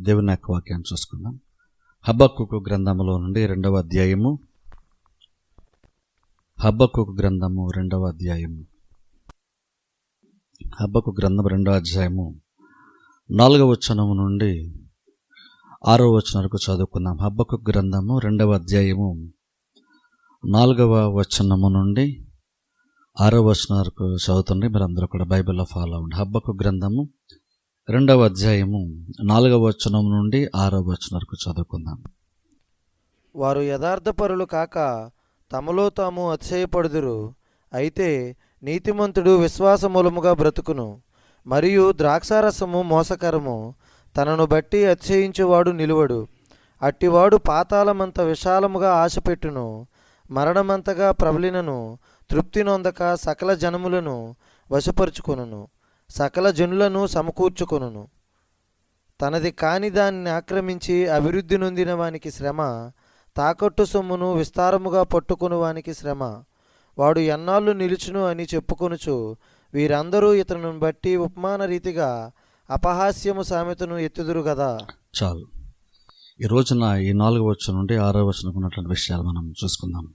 దేవుని యొక్క వాక్యాన్ని చూసుకుందాం. హబక్కూకు గ్రంథములో నుండి 2వ అధ్యాయము. హబక్కూకు గ్రంథము 2వ అధ్యాయము. హబక్కూకు గ్రంథం 2వ అధ్యాయము 4వ వచనము నుండి 6వ వచనం వరకు చదువుకుందాం. హబక్కూకు గ్రంథము 2వ అధ్యాయము 4వ వచనము నుండి 6వ వచనం వరకు చదువుతుంది. మీరు అందరూ కూడా బైబిల్లో ఫాలో అవ్వండి. హబక్కూకు గ్రంథము 2వ అధ్యాయము 4వ వచనం నుండి 6వ వచనం వరకు చదువుకుందాం. వారు యథార్థపరులు కాక తమలో తాము అతిశయపడుదురు. అయితే నీతిమంతుడు విశ్వాసమూలముగా బ్రతుకును. మరియు ద్రాక్షారసము మోసకరము, తనను బట్టి అతిశయించువాడు నిలువడు. అట్టివాడు పాతాళమంత విశాలముగా ఆశపెట్టును. మరణమంతగా ప్రబలినను తృప్తి నొందక సకల జనములను వశపరుచుకొనును, సకల జనులను సమకూర్చుకొనును. తనది కాని దానిని ఆక్రమించి అభివృద్ధి నొందిన వానికి శ్రమ, తాకట్టు సొమ్మును విస్తారముగా పట్టుకుని వానికి శ్రమ. వాడు ఎన్నాళ్ళు నిలుచును అని చెప్పుకొనుచు వీరందరూ ఇతను బట్టి ఉపమాన రీతిగా అపహాస్యము సామెతను ఎత్తుదురు కదా. చాలు. ఈ రోజున ఈ 4వ వచనం నుండి 6వ వచనం ఉన్నటువంటి విషయాలు మనం చూసుకుందాం.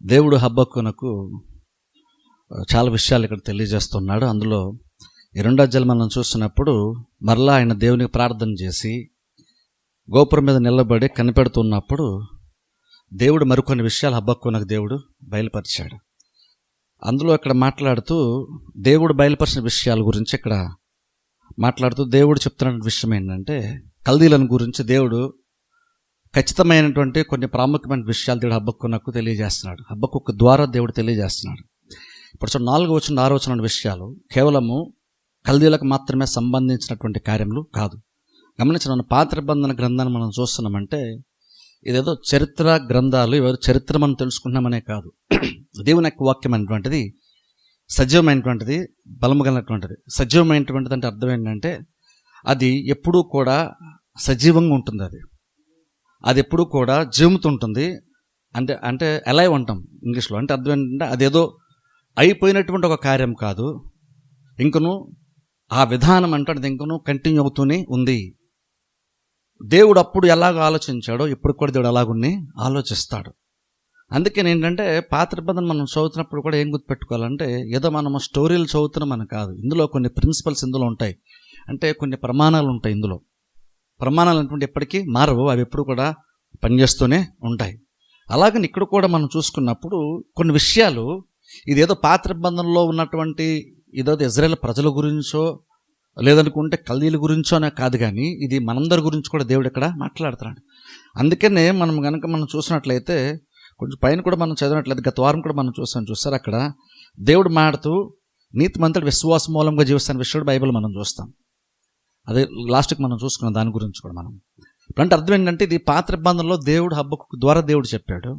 దేవుడు హబక్కూకునకు చాలా విషయాలు ఇక్కడ తెలియజేస్తున్నాడు. అందులో ఈ 2వ అధ్యాయం మనం చూస్తున్నప్పుడు మరలా ఆయన దేవునికి ప్రార్థన చేసి గోపురం మీద నిలబడి కనిపెడుతున్నప్పుడు దేవుడు మరికొన్ని విషయాలు హబక్కూకునకు దేవుడు బయలుపరిచాడు. అందులో ఇక్కడ మాట్లాడుతూ దేవుడు బయలుపరిచిన విషయాల గురించి ఇక్కడ మాట్లాడుతూ దేవుడు చెప్తున్న విషయం ఏంటంటే, కల్దీలను గురించి దేవుడు ఖచ్చితమైనటువంటి కొన్ని ప్రాముఖ్యమైన విషయాలు దేవుడు హబక్కూకునకు తెలియజేస్తున్నాడు. హబక్కూకు ద్వారా దేవుడు తెలియజేస్తున్నాడు. ఇప్పుడు 4వ వచనం 6వ వచనం విషయాలు కేవలము కల్దీలకు మాత్రమే సంబంధించినటువంటి కార్యములు కాదు. గమనించిన పాత నిబంధన గ్రంథాన్ని మనం చూస్తున్నామంటే ఇదేదో చరిత్ర గ్రంథాలు, ఎవరు చరిత్ర మనం తెలుసుకుంటున్నామనే కాదు. దేవుని యొక్క వాక్యం అనేటువంటిది సజీవమైనటువంటిది, బలము కలిగినటువంటిది. సజీవమైనటువంటిది అంటే అర్థం ఏంటంటే అది ఎప్పుడూ కూడా సజీవంగా ఉంటుంది. అది ఎప్పుడూ కూడా జీవితుంటుంది. అంటే అలైవ్ అంటాం ఇంగ్లీష్లో. అంటే అర్థం ఏంటంటే అదేదో అయిపోయినటువంటి ఒక కార్యం కాదు, ఇంకను ఆ విధానం అంటే అది ఇంకను కంటిన్యూ అవుతూనే ఉంది. దేవుడు అప్పుడు ఎలాగ ఆలోచించాడో ఇప్పుడు కూడా దేవుడు అలాగుని ఆలోచిస్తాడు. అందుకని ఏంటంటే పాత నిబంధన మనం చదువుతున్నప్పుడు కూడా ఏం గుర్తుపెట్టుకోవాలంటే ఏదో మనం స్టోరీలు చదువుతున్నామని కాదు. ఇందులో కొన్ని ప్రిన్సిపల్స్ ఇందులో ఉంటాయి. అంటే కొన్ని ప్రమాణాలు ఉంటాయి. ఇందులో ప్రమాణాలు అనేటువంటి ఎప్పటికీ మారవు, అవి ఎప్పుడు కూడా పనిచేస్తూనే ఉంటాయి. అలాగని ఇక్కడ కూడా మనం చూసుకున్నప్పుడు కొన్ని విషయాలు ఇదేదో పాత నిబంధనలో ఉన్నటువంటి ఇదేదో ఇజ్రాయేల్ ప్రజల గురించో లేదనుకుంటే కల్దీల గురించోనే కాదు, కానీ ఇది మనందరి గురించి కూడా దేవుడు ఇక్కడ మాట్లాడుతున్నాడు. అందుకనే మనం కనుక మనం చూసినట్లయితే కొంచెం పైన కూడా మనం చదివినట్లయితే గత వారం కూడా మనం చూస్తారు అక్కడ దేవుడు మాట్లాడుతూ నీతిమంతుడు విశ్వాస మూలంగా జీవిస్తున్న విషయం బైబిల్ మనం చూస్తాం. అదే లాస్ట్కి మనం చూసుకున్నాం దాని గురించి కూడా మనం. ఇప్పుడంటే అర్థం ఏంటంటే ఇది పాత నిబంధనలో దేవుడు హబక్కూకు ద్వారా దేవుడు చెప్పాడు,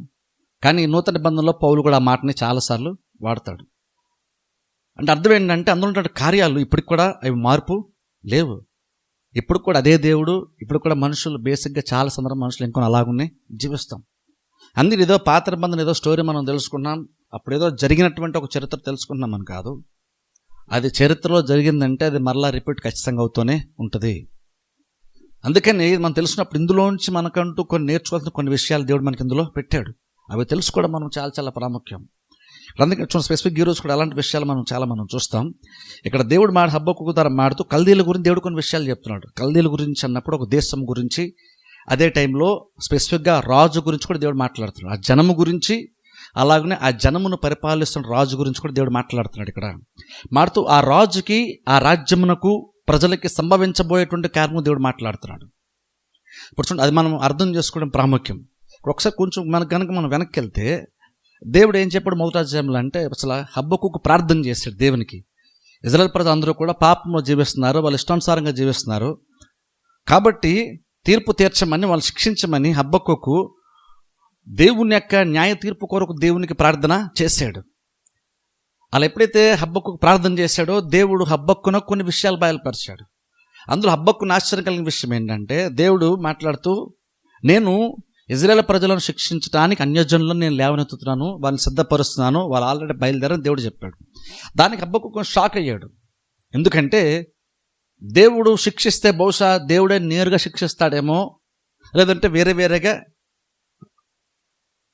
కానీ నూతన నిబంధనలో పౌలు కూడా ఆ మాటని చాలాసార్లు వాడతాడు. అంటే అర్థం ఏంటంటే అందులో ఉన్నటువంటి కార్యాలు ఇప్పటికి కూడా అవి మార్పు లేవు. ఇప్పుడు కూడా అదే దేవుడు, ఇప్పుడు కూడా మనుషులు బేసిక్గా చాలా సందర్భం మనుషులు ఇంకొన్ని అలాగునే జీవిస్తాం. అందుకే ఏదో పాత నిబంధన ఏదో స్టోరీ మనం తెలుసుకున్నాం, అప్పుడు ఏదో జరిగినటువంటి ఒక చరిత్ర తెలుసుకుంటున్నాం అని కాదు. అది చరిత్రలో జరిగిందంటే అది మరలా రిపీట్ ఖచ్చితంగా అవుతూనే ఉంటుంది. అందుకని మనం తెలిసినప్పుడు ఇందులోంచి మనకంటూ కొన్ని నేర్చుకోవాల్సిన కొన్ని విషయాలు దేవుడు మనకి ఇందులో పెట్టాడు. అవి తెలుసుకోవడం మనం చాలా చాలా ప్రాముఖ్యం. అందుకే స్పెసిఫిక్ ఈరోజు కూడా అలాంటి విషయాలు మనం చూస్తాం. ఇక్కడ దేవుడు హబక్కూకు ద్వారా మాడుతూ కల్దీల గురించి దేవుడు కొన్ని విషయాలు చెప్తున్నాడు. కల్దీల గురించి అన్నప్పుడు ఒక దేశం గురించి, అదే టైంలో స్పెసిఫిక్గా రాజు గురించి కూడా దేవుడు మాట్లాడుతున్నాడు. ఆ జనము గురించి, అలాగనే ఆ జనమును పరిపాలిస్తున్న రాజు గురించి కూడా దేవుడు మాట్లాడుతున్నాడు. ఇక్కడ మాడుతూ ఆ రాజుకి, ఆ రాజ్యమునకు, ప్రజలకి సంభవించబోయేటువంటి కార్యము దేవుడు మాట్లాడుతున్నాడు. ఇప్పుడు చూడండి, అది మనం అర్థం చేసుకోవడం ప్రాముఖ్యం. ఒకసారి కొంచెం మనం వెనక్కి వెళ్తే దేవుడు ఏం చెప్పాడు మొదటి అధ్యాయంలో అంటే అసలు హబక్కూకు ప్రార్థన చేశాడు దేవునికి. ఇజ్రాయేల్ ప్రజలు అందరూ కూడా పాపంలో జీవిస్తున్నారు, వాళ్ళు ఇష్టానుసారంగా జీవిస్తున్నారు, కాబట్టి తీర్పు తీర్చమని, వాళ్ళు శిక్షించమని హబక్కూకు దేవుని యొక్క న్యాయ తీర్పు కొరకు దేవునికి ప్రార్థన చేశాడు. అలా ఎప్పుడైతే హబక్కూకు ప్రార్థన చేశాడో దేవుడు హబక్కూకునకు కొన్ని విషయాలు బయలుపరిచాడు. అందులో హబక్కూకు ఆశ్చర్యం కలిగిన విషయం ఏంటంటే దేవుడు మాట్లాడుతూ నేను ఇజ్రాయేల్ ప్రజలను శిక్షించడానికి అన్యజనులను నేను లేవనెత్తుతున్నాను, వాళ్ళని సిద్ధపరుస్తున్నాను, వాళ్ళు ఆల్రెడీ బయలుదేరని దేవుడు చెప్పాడు. దానికి హబక్కూకు షాక్ అయ్యాడు. ఎందుకంటే దేవుడు శిక్షిస్తే బహుశా దేవుడే నేరుగా శిక్షిస్తాడేమో, లేదంటే వేరే వేరేగా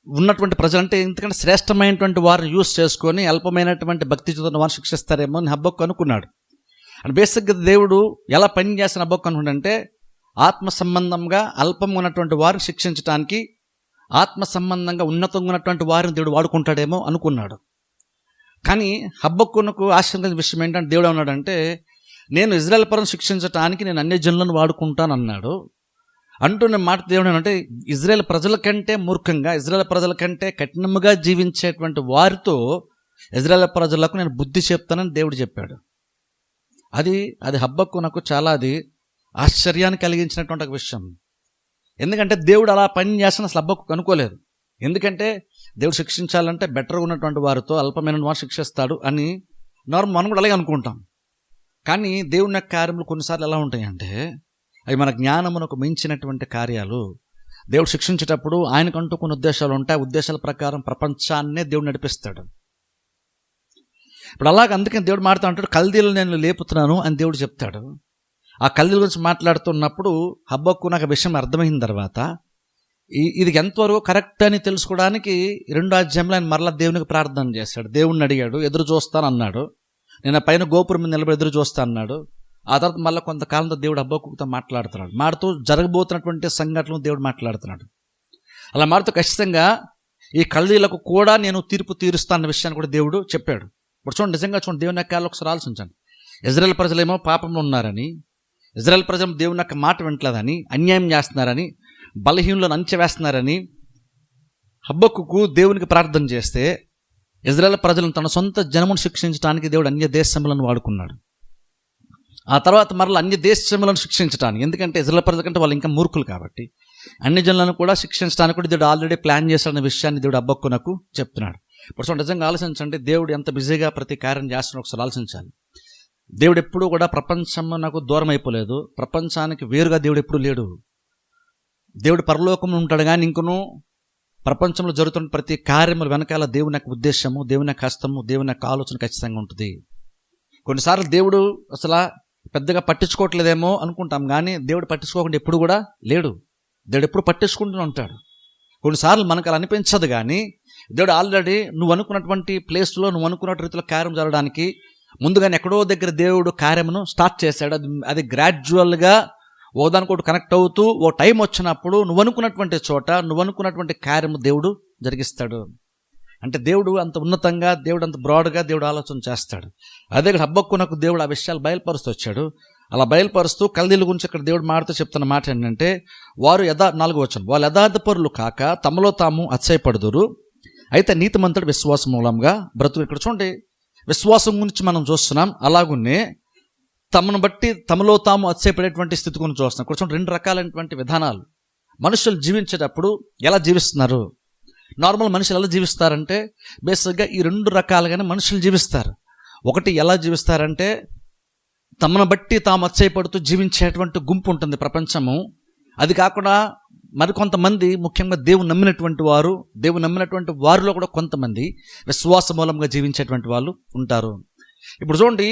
ఉన్నటువంటి ప్రజలంటే ఎందుకంటే శ్రేష్టమైనటువంటి వారిని యూస్ చేసుకొని అల్పమైనటువంటి భక్తి చూస్తున్న వారిని శిక్షిస్తారేమో అని హబ్బక్కు అనుకున్నాడు. అండ్ బేసిక్గా దేవుడు ఎలా పని చేసిన హబ్బక్కు అనుకుంటే ఆత్మ సంబంధంగా అల్పంగా ఉన్నటువంటి వారిని శిక్షించడానికి, ఆత్మ సంబంధంగా ఉన్నతంగా ఉన్నటువంటి వారిని దేవుడు వాడుకుంటాడేమో అనుకున్నాడు. కానీ హబ్బక్కునకు ఆశ్చర్యకరమైన విషయం ఏంటంటే దేవుడు ఏమన్నాడంటే, నేను ఇజ్రాయెల్ పరులను శిక్షించడానికి నేను అన్య జనులను వాడుకుంటాను అన్నాడు. అంటున్న మాట దేవుడు అంటే ఇజ్రాయెల్ ప్రజల కంటే మూర్ఖంగా, ఇజ్రాయెల్ ప్రజల కంటే కఠినముగా జీవించేటువంటి వారితో ఇజ్రాయెల్ ప్రజలకు నేను బుద్ధి చెప్తానని దేవుడు చెప్పాడు. అది హబ్బక్కునకు చాలా అది ఆశ్చర్యాన్ని కలిగించినటువంటి ఒక విషయం. ఎందుకంటే దేవుడు అలా పని చేస్తాను అసలు హబ్బక్కు అనుకోలేదు. ఎందుకంటే దేవుడు శిక్షించాలంటే బెటర్గా ఉన్నటువంటి వారితో అల్పమైన వారు శిక్షిస్తాడు అని మనం కూడా అలాగే అనుకుంటాం. కానీ దేవుని యొక్క కార్యములు కొన్నిసార్లు ఎలా ఉంటాయంటే అవి మన జ్ఞానమునకు మించినటువంటి కార్యాలు. దేవుడు శిక్షించేటప్పుడు ఆయనకంటూ కొన్ని ఉద్దేశాలు ఉంటాయి. ఉద్దేశాల ప్రకారం ప్రపంచాన్నే దేవుడు నడిపిస్తాడు. ఇప్పుడు అలాగ అందుకని దేవుడు మాట్లాడుతూ ఉంటాడు, కల్దీలను నేను లేపుతున్నాను అని దేవుడు చెప్తాడు. ఆ కల్దీల గురించి మాట్లాడుతున్నప్పుడు హబ్బక్కు నాకు విషయం అర్థమైన తర్వాత ఇది ఎంతవరకు కరెక్ట్ అని తెలుసుకోవడానికి 2వ అధ్యాయంలో ఆయన మరలా దేవునికి ప్రార్థన చేశాడు. దేవుణ్ణి అడిగాడు, ఎదురు చూస్తాను అన్నాడు. నేను పైన గోపురం మీద నిలబడి ఎదురు చూస్తా అన్నాడు. ఆ తర్వాత మళ్ళీ కొంతకాలంతో దేవుడు హబ్బక్కుతో మాట్లాడుతున్నాడు. మాడుతూ జరగబోతున్నటువంటి సంఘటనలు దేవుడు మాట్లాడుతున్నాడు. అలా మాడుతూ ఖచ్చితంగా ఈ కల్దీలకు కూడా నేను తీర్పు తీరుస్తాన్న విషయాన్ని కూడా దేవుడు చెప్పాడు. ఇప్పుడు చూడండి, నిజంగా చూడండి, దేవుని యొక్క ఒకసారి ఆలోచించండి. ఇజ్రాయెల్ ప్రజలేమో పాపంలో ఉన్నారని, ఇజ్రాయెల్ ప్రజలు దేవుని యొక్క మాట వింటలేదని, అన్యాయం చేస్తున్నారని, బలహీనులను అంచెవేస్తున్నారని హబ్బక్కుకు దేవునికి ప్రార్థన చేస్తే ఇజ్రాయెల్ ప్రజలను తన సొంత జనమును శిక్షించడానికి దేవుడు అన్య దేశములను వాడుకున్నాడు. ఆ తర్వాత మరలా అన్య దేశములను శిక్షించడానికి, ఎందుకంటే ఇజ్రాయెల్ ప్రజల కంటే వాళ్ళు ఇంకా మూర్ఖులు కాబట్టి అన్ని జనులను కూడా శిక్షించడానికి కూడా దేవుడు ఆల్రెడీ ప్లాన్ చేశాడన్న విషయాన్ని దేవుడు హబ్బక్కునకు చెప్తున్నాడు. ఇప్పుడు నిజంగా ఆలోచించండి, దేవుడు ఎంత బిజీగా ప్రతి కార్యం చేస్తున్నాడో ఒకసారి ఆలోచించాలి. దేవుడు ఎప్పుడూ కూడా ప్రపంచమునకు దూరం అయిపోలేదు. ప్రపంచానికి వేరుగా దేవుడు ఎప్పుడూ లేడు. దేవుడు పరలోకంలో ఉంటాడు, కానీ ఇంకనూ ప్రపంచంలో జరుగుతున్న ప్రతి కార్యముల వెనకాల దేవుని యొక్క ఉద్దేశము, దేవుని యొక్క హస్తము, దేవుని యొక్క ఆలోచన ఖచ్చితంగా ఉంటుంది. కొన్నిసార్లు దేవుడు అసలు పెద్దగా పట్టించుకోవట్లేదేమో అనుకుంటాం, కానీ దేవుడు పట్టించుకోకుండా ఎప్పుడు కూడా లేడు. దేవుడు ఎప్పుడు పట్టించుకుంటూనే ఉంటాడు. కొన్నిసార్లు మనకు అలా అనిపించదు, కానీ దేవుడు ఆల్రెడీ నువ్వు అనుకున్నటువంటి ప్లేస్లో నువ్వు అనుకున్న రీతిలో కార్యం జరగడానికి ముందుగానే ఎక్కడో దగ్గర దేవుడు కార్యమును స్టార్ట్ చేశాడు. అది గ్రాడ్యువల్గా ఓదానికోటి కనెక్ట్ అవుతూ ఓ టైం వచ్చినప్పుడు నువ్వు అనుకున్నటువంటి చోట నువ్వు అనుకున్నటువంటి కార్యము దేవుడు జరిగిస్తాడు. అంటే దేవుడు అంత ఉన్నతంగా, దేవుడు అంత బ్రాడ్గా దేవుడు ఆలోచన చేస్తాడు. అదే హబ్బక్కునకు దేవుడు ఆ విషయాలు బయలుపరుస్తూ వచ్చాడు. అలా బయలుపరుస్తూ కల్దీల గురించి ఇక్కడ దేవుడు మాడుతూ చెప్తున్న మాట ఏంటంటే, వారు 4వ వచనం, వాళ్ళు యథార్థపరులు కాక తమలో తాము అతిశయపడుదురు, అయితే నీతిమంతుడు విశ్వాసం మూలంగా బ్రతుకు. ఇక్కడ చూడండి, విశ్వాసం గురించి మనం చూస్తున్నాం. అలాగునే తమను బట్టి తమలో తాము అతిశయపడేటువంటి స్థితి గురించి చూస్తున్నాం. ఇక్కడ చూడండి, 2 రకాలైనటువంటి విధానాలు. మనుషులు జీవించేటప్పుడు ఎలా జీవిస్తున్నారు? నార్మల్ మనుషులు ఎలా జీవిస్తారంటే బేసిక్గా ఈ 2 రకాలుగానే మనుషులు జీవిస్తారు. ఒకటి ఎలా జీవిస్తారంటే తమను బట్టి తాము అతిశయపడుతూ జీవించేటువంటి గుంపు ఉంటుంది ప్రపంచము. అది కాకుండా మరికొంతమంది, ముఖ్యంగా దేవుని నమ్మినటువంటి వారిలో కూడా కొంతమంది విశ్వాస మూలంగా జీవించేటువంటి వాళ్ళు ఉంటారు. ఇప్పుడు చూడండి,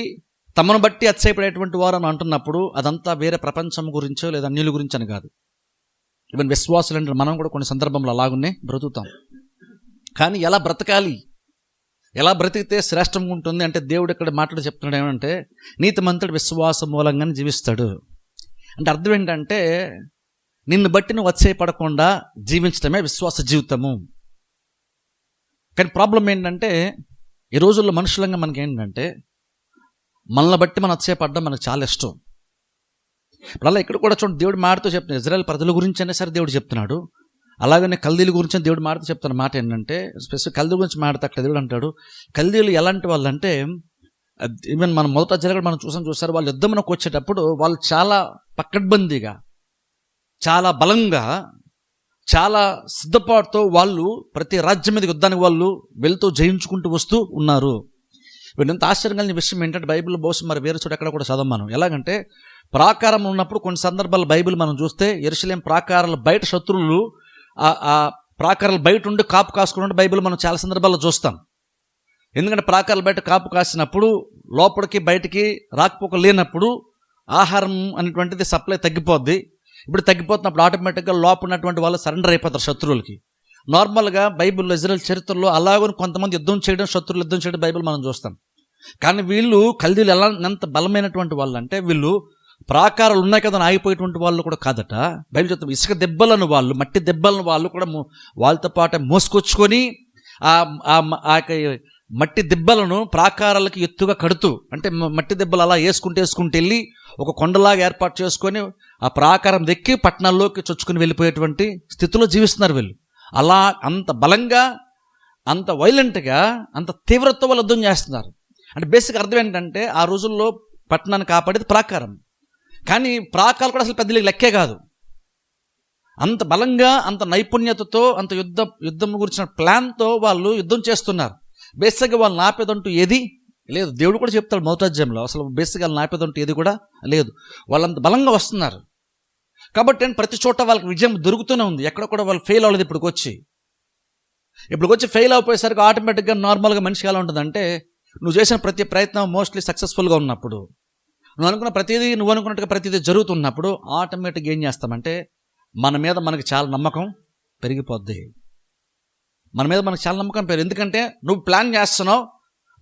తమను బట్టి అతిశయపడేటువంటి వారు అని అంటున్నప్పుడు అదంతా వేరే ప్రపంచం గురించో లేదా అన్యుల గురించి అని కాదు. ఈవెన్ విశ్వాసులు అంటే మనం కూడా కొన్ని సందర్భంలో అలాగునే బ్రతుకుతాం. కానీ ఎలా బ్రతకాలి, ఎలా బ్రతికితే శ్రేష్టంగా ఉంటుంది అంటే దేవుడు ఇక్కడ మాట్లాడి చెప్తున్నాడు ఏమంటే, నీతిమంతుడు విశ్వాస మూలంగానే జీవిస్తాడు. అంటే అర్థం ఏంటంటే నిన్ను బట్టి నువ్వు అతిశయపడకుండా జీవించడమే విశ్వాస జీవితము. కానీ ప్రాబ్లం ఏంటంటే ఈ రోజుల్లో మనుషులంగా మనకి ఏంటంటే మనల్ని బట్టి మనం అతిశయపడడం మనకు చాలా ఇష్టం. ఇప్పుడు అలా ఇక్కడ కూడా చూడండి, దేవుడు మాటతో చెప్తున్నాడు, ఇజ్రాయెల్ ప్రజల గురించి అయినా సరే దేవుడు చెప్తున్నాడు. అలాగనే కల్దీల గురించి దేవుడు మాటతో చెప్తున్న మాట ఏంటంటే, స్పెసిఫిక్ కల్దీ గురించి మాట్లాడితే అక్కడ దేవుడు అంటాడు, కల్దీలు ఎలాంటి వాళ్ళు అంటే, ఈవెన్ మనం మొదట అధ్యాయంలో మనం చూసారు, వాళ్ళు యుద్ధమునకు వచ్చేటప్పుడు వాళ్ళు చాలా పకడ్బందీగా, చాలా బలంగా, చాలా సిద్ధపాటుతో వాళ్ళు ప్రతి రాజ్యం మీద యుద్ధానికి వాళ్ళు వెళ్తూ జయించుకుంటూ వస్తూ ఉన్నారు. ఎంత ఆశ్చర్యం కలిగిన విషయం ఏంటంటే, బైబిల్ బహుశా మరి వేరే చోట ఎక్కడ కూడా చదవం మనం. ఎలాగంటే ప్రాకారం ఉన్నప్పుడు కొన్ని సందర్భాలు బైబిల్ మనం చూస్తే యెరూషలేం ప్రాకారాల బయట శత్రువులు ఆ ప్రాకారాల బయట ఉండి కాపు కాసుకున్నట్టు బైబిల్ మనం చాలా సందర్భాల్లో చూస్తాం. ఎందుకంటే ప్రాకారాల బయట కాపు కాసినప్పుడు లోపలికి బయటికి రాకపోక లేనప్పుడు ఆహారం అనేటువంటిది సప్లై తగ్గిపోద్ది. ఇప్పుడు తగ్గిపోతున్నప్పుడు ఆటోమేటిక్గా లోపల ఉన్నటువంటి వాళ్ళు సరెండర్ అయిపోతారు శత్రువులకి. నార్మల్గా బైబిల్లో ఇజ్రాయెల్ చరిత్రలో అలాగని కొంతమంది యుద్ధం చేయడం, శత్రువులు యుద్ధం చేయడం బైబిల్ మనం చూస్తాం. కానీ వీళ్ళు కల్దీలు ఎంత బలమైనటువంటి వాళ్ళు అంటే, వీళ్ళు ప్రాకారాలు ఉన్నాయి కదా అని ఆగిపోయేటువంటి వాళ్ళు కూడా కాదట. బైబిల్ చెప్తాం, ఇసుక దెబ్బలను వాళ్ళు, మట్టి దెబ్బలను వాళ్ళు కూడా వాళ్ళతో పాటు మోసుకొచ్చుకొని ఆ మట్టి దెబ్బలను ప్రాకారాలకి ఎత్తుగా కడుతూ, అంటే మట్టి దెబ్బలు అలా వేసుకుంటూ వెళ్ళి ఒక కొండలాగా ఏర్పాటు చేసుకొని ఆ ప్రాకారం దెక్కి పట్టణాల్లోకి చొచ్చుకుని వెళ్ళిపోయేటువంటి స్థితిలో జీవిస్తున్నారు వీళ్ళు. అలా అంత బలంగా, అంత వైలెంట్గా, అంత తీవ్రతతో వాళ్ళు యుద్ధం చేస్తున్నారు. అంటే బేసిక్ అర్థం ఏంటంటే, ఆ రోజుల్లో పట్టణాన్ని కాపాడేది ప్రాకారం. కానీ ప్రాకారాలు కూడా అసలు పెద్ద లెక్కే కాదు. అంత బలంగా, అంత నైపుణ్యతతో, అంత యుద్ధం గురించిన ప్లాన్తో వాళ్ళు యుద్ధం చేస్తున్నారు. బేసిక్గా వాళ్ళు నాపేదంటూ ఏది లేదు. దేవుడు కూడా చెప్తాడు మొదటి అసలు బేసిక్గా వాళ్ళు నాపేదంటూ ఏది కూడా లేదు. వాళ్ళంత బలంగా వస్తున్నారు కాబట్టి ప్రతి చోట వాళ్ళకి విజయం దొరుకుతూనే ఉంది. ఎక్కడ కూడా వాళ్ళు ఫెయిల్ అవ్వలేదు. ఇప్పుడు వచ్చి ఫెయిల్ అయిపోయేసరికి ఆటోమేటిక్గా నార్మల్గా మనిషికి ఎలా ఉంటుందంటే, నువ్వు చేసిన ప్రతి ప్రయత్నం మోస్ట్లీ సక్సెస్ఫుల్గా ఉన్నప్పుడు, నువ్వు అనుకున్నట్టుగా ప్రతిదీ జరుగుతున్నప్పుడు ఆటోమేటిక్గా ఏం చేస్తామంటే, మన మీద మనకి చాలా నమ్మకం పెరిగిపోద్ది. ఎందుకంటే నువ్వు ప్లాన్ చేస్తున్నావు,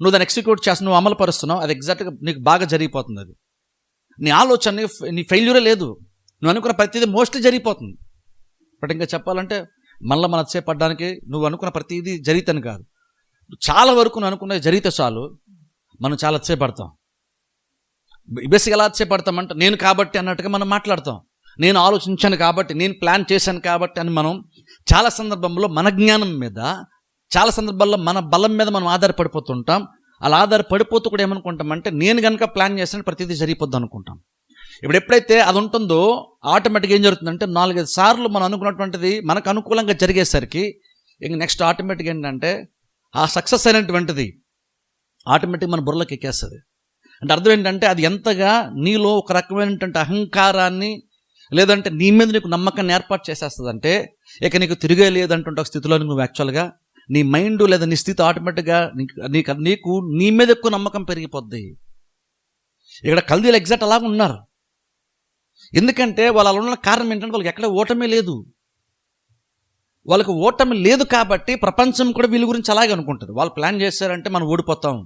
నువ్వు దాన్ని ఎగ్జిక్యూట్ చేస్తున్నావు, నువ్వు అమలు పరుస్తున్నావు, అది ఎగ్జాక్ట్గా నీకు బాగా జరిగిపోతుంది. అది నీ ఆలోచన, నీ ఫెయిల్యూరే లేదు. నువ్వు అనుకున్న ప్రతిదీ మోస్ట్లీ జరిగిపోతుంది. బట్ ఇంకా చెప్పాలంటే, మళ్ళీ మన చేపట్టడానికి నువ్వు అనుకున్న ప్రతిదీ జరిగితేనే కాదు, చాలా వరకు నువ్వు అనుకున్నది జరిగితే చాలు, మనం చాలా అతిశయపడతాం. బేసిక్గా ఎలా అతిశయపడతామంటే, నేను కాబట్టి అన్నట్టుగా మనం మాట్లాడతాం. నేను ఆలోచించాను కాబట్టి, నేను ప్లాన్ చేశాను కాబట్టి అని మనం చాలా సందర్భంలో మన జ్ఞానం మీద, చాలా సందర్భాల్లో మన బలం మీద మనం ఆధారపడిపోతుంటాం. అలా ఆధారపడిపోతూ కూడా ఏమనుకుంటామంటే, నేను కనుక ప్లాన్ చేశాను ప్రతిదీ జరిగిపోద్ది అనుకుంటాం. ఇప్పుడు ఎప్పుడైతే అది ఉంటుందో ఆటోమేటిక్గా ఏం జరుగుతుందంటే, 4-5 సార్లు మనం అనుకున్నటువంటిది మనకు అనుకూలంగా జరిగేసరికి ఇంక నెక్స్ట్ ఆటోమేటిక్గా ఏంటంటే, ఆ సక్సెస్ అయినటువంటిది ఆటోమేటిక్ మన బుర్రలోకి ఎక్కేస్తుంది. అంటే అర్థం ఏంటంటే, అది ఎంతగా నీలో ఒక రకమైనటువంటి అహంకారాన్ని, లేదంటే నీ మీద నీకు నమ్మకాన్ని ఏర్పాటు చేసేస్తుందంటే, ఇక నీకు తిరిగే లేదంటుంటే ఒక స్థితిలో నువ్వు యాక్చువల్గా నీ మైండ్ లేదా నీ స్థితి ఆటోమేటిక్గా నీకు నీ మీద ఎక్కువ నమ్మకం పెరిగిపోద్ది. ఇక్కడ కల్దీలు ఎగ్జాక్ట్ అలాగ ఉన్నారు. ఎందుకంటే వాళ్ళు అలా ఉన్న కారణం ఏంటంటే, వాళ్ళకి ఎక్కడ ఓటమి లేదు. వాళ్ళకి ఓటమి లేదు కాబట్టి ప్రపంచం కూడా వీళ్ళ గురించి అలాగే అనుకుంటుంది. వాళ్ళు ప్లాన్ చేశారంటే మనం ఓడిపోతాం,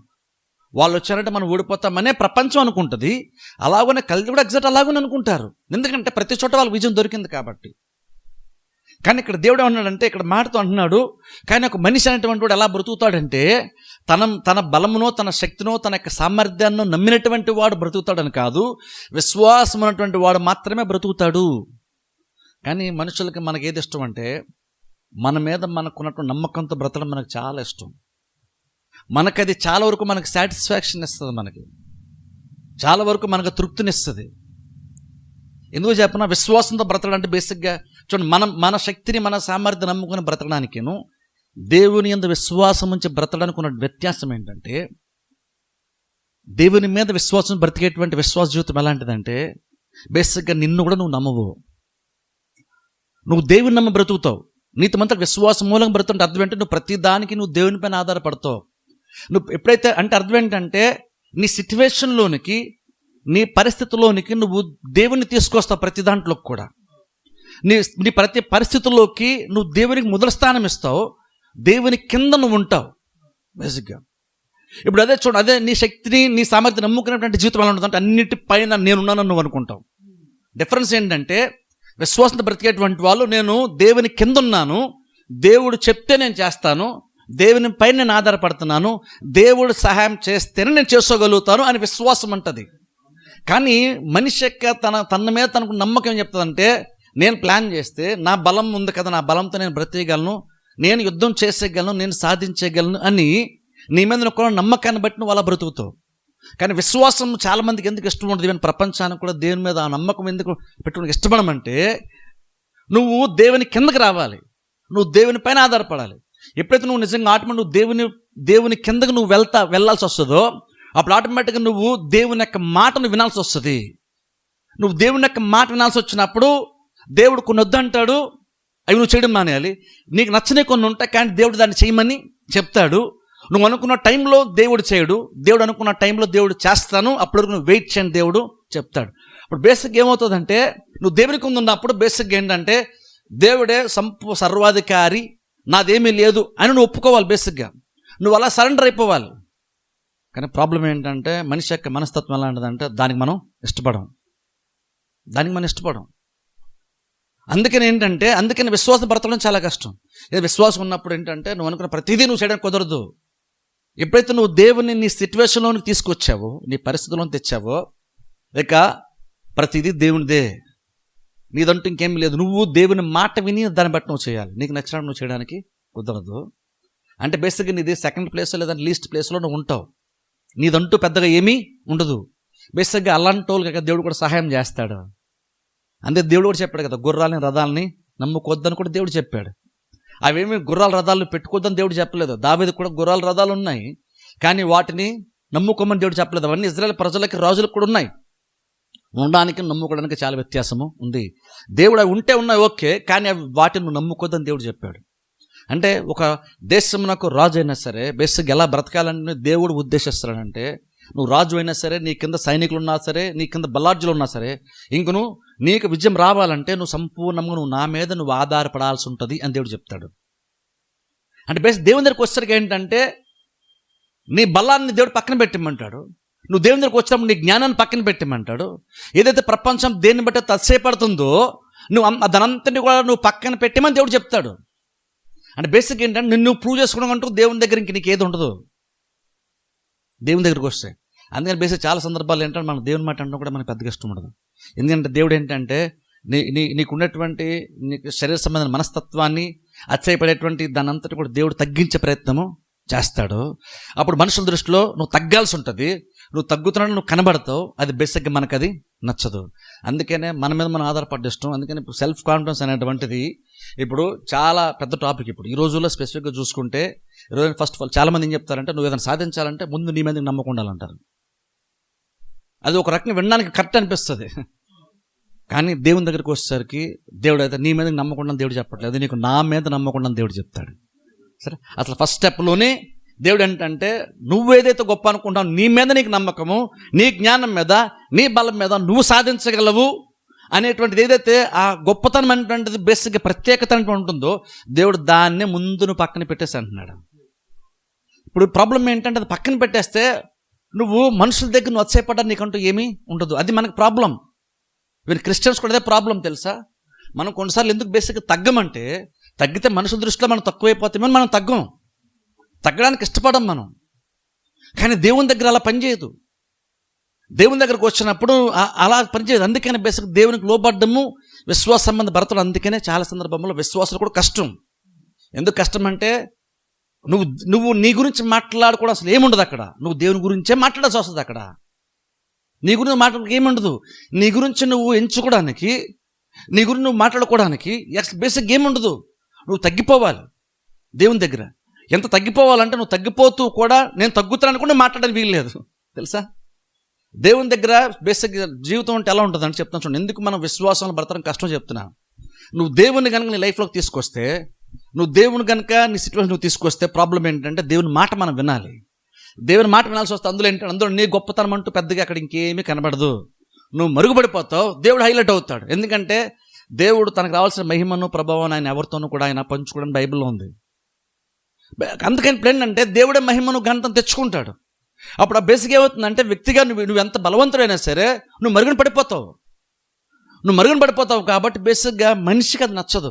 వాళ్ళు వచ్చారంటే మనం ఓడిపోతామనే ప్రపంచం అనుకుంటుంది. అలాగనే కల్దీ కూడా ఎగ్జాక్ట్ అలాగనే అనుకుంటారు. ఎందుకంటే ప్రతి చోట వాళ్ళకి విజయం దొరికింది కాబట్టి. కానీ ఇక్కడ దేవుడు ఏమన్నాడంటే, ఇక్కడ మాటతో అంటున్నాడు, కానీ ఒక మనిషి అనేటువంటి వాడు ఎలా బ్రతుకుతాడంటే, తన బలమునో, తన శక్తినో, తన యొక్క సామర్థ్యాన్ని నమ్మినటువంటి వాడు బ్రతుకుతాడని కాదు, విశ్వాసం ఉన్నటువంటి వాడు మాత్రమే బ్రతుకుతాడు. కానీ మనుషులకి మనకి ఏది ఇష్టం అంటే, మన మీద మనకున్నటువంటి నమ్మకంతో బ్రతకడం మనకు చాలా ఇష్టం. మనకది చాలా వరకు మనకు సాటిస్ఫాక్షన్ ఇస్తుంది, మనకి చాలా వరకు మనకు తృప్తినిస్తుంది. ఎందుకు చెప్పినా, విశ్వాసంతో బ్రతకడం అంటే బేసిక్గా చూడండి, మన శక్తిని, మన సామర్థ్యం నమ్ముకుని బ్రతకడానికిను దేవుని యందు విశ్వాసం ఉంచి బ్రతకడానికి ఉన్న వ్యత్యాసం ఏంటంటే, దేవుని మీద విశ్వాసం బ్రతికేటువంటి విశ్వాస జీవితం ఎలాంటిదంటే, బేసిక్గా నిన్ను కూడా నువ్వు నమ్మవు. నువ్వు దేవుని నమ్మి బ్రతుకుతావు. నీతిమంతా విశ్వాసం మూలంగా బ్రతుంటే అర్థం ఏంటంటే, నువ్వు ప్రతి దానికి నువ్వు దేవుని పైన ఆధారపడతావు. నువ్వు ఎప్పుడైతే అంటే అర్థం ఏంటంటే, నీ సిచ్యువేషన్లోనికి, నీ పరిస్థితిలోనికి నువ్వు దేవుని తీసుకొస్తావు. ప్రతి దాంట్లోకి కూడా నీ ప్రతి పరిస్థితుల్లోకి నువ్వు దేవునికి మొదటి స్థానం ఇస్తావు. దేవుని కింద నువ్వు ఉంటావు బేసిక్గా. ఇప్పుడు అదే చూడు, అదే నీ శక్తిని, నీ సామర్థ్యం నమ్ముకునేటువంటి జీవితం ఎలా ఉంటుంది అంటే, అన్నిటిపైన నేనున్నానని నువ్వు అనుకుంటావు. డిఫరెన్స్ ఏంటంటే, విశ్వాసంతో బ్రతికేటువంటి వాళ్ళు, నేను దేవుని కింద ఉన్నాను, దేవుడు చెప్తే నేను చేస్తాను, దేవుని పైన నేను ఆధారపడుతున్నాను, దేవుడు సహాయం చేస్తేనే నేను చేసుకోగలుగుతాను అని విశ్వాసం అంటది. కానీ మనిషి యొక్క తన మీద తనకు నమ్మకం ఏం చెప్తుందంటే, నేను ప్లాన్ చేస్తే నా బలం ఉంది కదా, నా బలంతో నేను బ్రతికేయగలను, నేను యుద్ధం చేసేయగలను, నేను సాధించగలను అని నీ మీద నువ్వు నమ్మకాన్ని బట్టి నువ్వు అలా బ్రతుకుతావు. కానీ విశ్వాసం చాలామందికి ఎందుకు ఇష్టం ఉంటుంది, ఈవెన్ ప్రపంచానికి కూడా దేవుని మీద ఆ నమ్మకం ఎందుకు పెట్టుకోవడానికి ఇష్టపడమంటే, నువ్వు దేవుని కిందకి రావాలి, నువ్వు దేవుని పైన ఆధారపడాలి. ఎప్పుడైతే నువ్వు నిజంగా ఆటోమేటిక్ నువ్వు దేవుని కిందకి నువ్వు వెళ్ళాల్సి వస్తుందో, అప్పుడు ఆటోమేటిక్గా నువ్వు దేవుని యొక్క మాటను వినాల్సి వస్తుంది. నువ్వు దేవుని యొక్క మాట వినాల్సి వచ్చినప్పుడు దేవుడు కొన్ని వద్దంటాడు, అవి నువ్వు చేయడం మానేయాలి. నీకు నచ్చని కొన్ని ఉంటాయి, కానీ దేవుడు దాన్ని చేయమని చెప్తాడు. నువ్వు అనుకున్న టైంలో దేవుడు చేయడు, దేవుడు అనుకున్న టైంలో దేవుడు చేస్తాను, అప్పటివరకు నువ్వు వెయిట్ చేయండి, దేవుడు చెప్తాడు. ఇప్పుడు బేసిక్ ఏమవుతుందంటే నువ్వు దేవునికి ముందు ఉన్నప్పుడు బేసిక్ ఏంటంటే దేవుడే సర్వాధికారి, నాదేమీ లేదు అని నువ్వు ఒప్పుకోవాలి. బేసిక్గా నువ్వు అలా సరెండర్ అయిపోవాలి. కానీ ప్రాబ్లం ఏంటంటే మనిషి యొక్క మనస్తత్వం ఎలాంటిదంటే దానికి మనం ఇష్టపడం. అందుకని విశ్వాసం బ్రతకడం చాలా కష్టం. విశ్వాసం ఉన్నప్పుడు ఏంటంటే నువ్వు అనుకున్న ప్రతిదీ నువ్వు చేయడానికి కుదరదు. ఎప్పుడైతే నువ్వు దేవుని నీ సిచ్యువేషన్లోనికి తీసుకొచ్చావో, నీ పరిస్థితుల్లోకి తెచ్చావో, ఇక ప్రతిదీ దేవునిదే, నీదంటూ ఇంకేం లేదు. నువ్వు దేవుని మాట విని దాన్ని బట్టి నువ్వు చేయాలి. నీకు నచ్చినట్టు నువ్వు చేయడానికి కుదరదు. అంటే బేసిక్గా నీది సెకండ్ ప్లేస్ లేదా లీస్ట్ ప్లేస్లో నువ్వు ఉంటావు. నీదంటూ పెద్దగా ఏమీ ఉండదు. బేసిక్గా అలాంటి వాళ్ళకి దేవుడు కూడా సహాయం చేస్తాడు. అంతే దేవుడు కూడా చెప్పాడు కదా, గుర్రాలని రథాలని నమ్ముకోవద్దని కూడా దేవుడు చెప్పాడు. అవేమి గుర్రాల రథాలను పెట్టుకోవద్దని దేవుడు చెప్పలేదు. దావీదు కూడా గుర్రాల రథాలు ఉన్నాయి, కానీ వాటిని నమ్ముకోమని దేవుడు చెప్పలేదు. అవన్నీ ఇజ్రాయేల్ ప్రజలకి, రాజులకు కూడా ఉన్నాయి. ఉండడానికి నమ్ముకోవడానికి చాలా వ్యత్యాసము ఉంది. దేవుడు అవి ఉంటే ఉన్నాయి ఓకే, కానీ అవి వాటిని నువ్వు నమ్ముకోవద్దని దేవుడు చెప్పాడు. అంటే ఒక దేశమునకు రాజు అయినా సరే బేసిక్గా ఎలా బ్రతకాలని దేవుడు ఉద్దేశిస్తాడంటే, నువ్వు రాజు అయినా సరే, నీ కింద సైనికులు ఉన్నా సరే, నీ కింద బల్లార్జులు ఉన్నా సరే, ఇంకను నీకు విజయం రావాలంటే నువ్వు సంపూర్ణంగా నువ్వు నా మీద నువ్వు ఆధారపడాల్సి ఉంటుంది అని దేవుడు చెప్తాడు. అంటే బేసిక్ దేవుని దగ్గరికి వచ్చేసరికి ఏంటంటే నీ బలాన్ని దేవుడు పక్కన పెట్టిమంటాడు. నువ్వు దేవుని దగ్గరికి వచ్చినప్పుడు నీ జ్ఞానాన్ని పక్కన పెట్టిమంటాడు. ఏదైతే ప్రపంచం దేన్ని బట్టి తత్సేపడుతుందో నువ్వు దానంతని కూడా నువ్వు పక్కన పెట్టమని దేవుడు చెప్తాడు. అంటే బేసిక్ ఏంటంటే నిన్ను ప్రూవ్ చేసుకోవడం అంటూ దేవుని దగ్గర ఇంక నీకు ఏది ఉండదు దేవుని దగ్గరికి వస్తే. అందుకని బేసిక్ చాలా సందర్భాలు ఏంటంటే మనం దేవుని మాట అంటే కూడా మనకు పెద్దగా ఇష్టం ఉండదు. ఎందుకంటే దేవుడు ఏంటంటే నీకున్నటువంటి నీకు శరీర సంబంధమైన మనస్తత్వాన్ని, అచ్చయపడేటువంటి దాని అంతటి కూడా దేవుడు తగ్గించే ప్రయత్నము చేస్తాడు. అప్పుడు మనుషుల దృష్టిలో నువ్వు తగ్గాల్సి ఉంటుంది. నువ్వు తగ్గుతున్నాడు, నువ్వు కనబడతావు. అది బేసిక్గా మనకు అది నచ్చదు. అందుకనే మన మీద మనం ఆధారపడ్డ ఇష్టం. అందుకని ఇప్పుడు సెల్ఫ్ కాన్ఫిడెన్స్ అనేటువంటిది ఇప్పుడు చాలా పెద్ద టాపిక్. ఇప్పుడు ఈ రోజుల్లో స్పెసిఫిక్గా చూసుకుంటే, ఈరోజు ఫస్ట్ ఆఫ్ ఆల్ చాలామంది ఏం చెప్తారంటే, నువ్వు ఏదైనా సాధించాలంటే ముందు నీ మీద నమ్మకం ఉండాలంటారు. అది ఒక రకంగా వినడానికి కరెక్ట్ అనిపిస్తుంది, కానీ దేవుని దగ్గరికి వచ్చేసరికి దేవుడు అయితే నీ మీద నమ్మకుండా దేవుడు చెప్పట్లేదు, నీకు నా మీద నమ్మకుండా దేవుడు చెప్తాడు. సరే, అసలు ఫస్ట్ స్టెప్లోనే దేవుడు ఏంటంటే నువ్వేదైతే గొప్ప అనుకుంటావు, నీ మీద నీకు నమ్మకము, నీ జ్ఞానం మీద, నీ బలం మీద నువ్వు సాధించగలవు అనేటువంటిది ఏదైతే ఆ గొప్పతనం అనేటువంటిది బేసిక్గా ప్రత్యేకత ఉంటుందో దేవుడు దాన్నే ముందు నువ్వు పక్కన పెట్టేసి అంటున్నాడు. ఇప్పుడు ప్రాబ్లం ఏంటంటే అది పక్కన పెట్టేస్తే నువ్వు మనుషుల దగ్గర నువ్వు వచ్చేపడ్డా నీకంటూ ఏమీ ఉండదు. అది మనకు ప్రాబ్లం. వీరు క్రిస్టియన్స్ కూడా అదే ప్రాబ్లం తెలుసా. మనం కొన్నిసార్లు ఎందుకు బేసిక్గా తగ్గమంటే, తగ్గితే మనుషుల దృష్టిలో మనం తక్కువైపోతామని మనం తగ్గడానికి ఇష్టపడం మనం. కానీ దేవుని దగ్గర అలా పనిచేయదు. దేవుని దగ్గరకు వచ్చినప్పుడు అలా పనిచేయదు. అందుకని బేసిక్ దేవునికి లోబడ్డము, విశ్వాస సంబంధ భర్తలు. అందుకనే చాలా సందర్భంలో విశ్వాసాలు కూడా కష్టం. ఎందుకు కష్టం అంటే నువ్వు నీ గురించి మాట్లాడుకోవడం అసలు ఏముండదు అక్కడ. నువ్వు దేవుని గురించే మాట్లాడాల్సి వస్తుంది అక్కడ. నీ గురించి మాట్లాడడానికి ఏముండదు. నీ గురించి నువ్వు ఎంచుకోవడానికి, నీ గురించి నువ్వు మాట్లాడుకోవడానికి బేసిక్ ఏముండదు. నువ్వు తగ్గిపోవాలి దేవుని దగ్గర. ఎంత తగ్గిపోవాలంటే నువ్వు తగ్గిపోతూ కూడా నేను తగ్గుతానని కూడా మాట్లాడడానికి వీల్లేదు తెలుసా. దేవుని దగ్గర బేసిక్ జీవితం అంటే ఎలా ఉంటుంది అంటే చెప్తాను చూడండి. ఎందుకు మనం విశ్వాసంలో బ్రతకడం కష్టం చెప్తున్నా. నువ్వు దేవుని కనుక నీ లైఫ్లోకి తీసుకొస్తే, నువ్వు దేవుని కనుక నీ సిచ్యువేషన్ నువ్వు తీసుకొస్తే ప్రాబ్లం ఏంటంటే దేవుని మాట మనం వినాలి. దేవుని మాట వినాల్సి వస్తే అందులో నీ గొప్పతనం అంటూ పెద్దగా అక్కడ ఇంకేమీ కనబడదు. నువ్వు మరుగుపడిపోతావు, దేవుడు హైలైట్ అవుతాడు. ఎందుకంటే దేవుడు తనకు రావాల్సిన మహిమను, ప్రభావం ఆయన ఎవరితోనూ కూడా ఆయన పంచుకోవడం బైబిల్లో ఉంది. అందుకని ఇప్పుడు ఏంటంటే దేవుడే మహిమను ఘనతను తెచ్చుకుంటాడు. అప్పుడు ఆ బేసిక్ ఏమవుతుందంటే వ్యక్తిగా నువ్వు ఎంత బలవంతుడైనా సరే నువ్వు మరుగున పడిపోతావు. కాబట్టి బేసిక్గా మనిషికి అది నచ్చదు.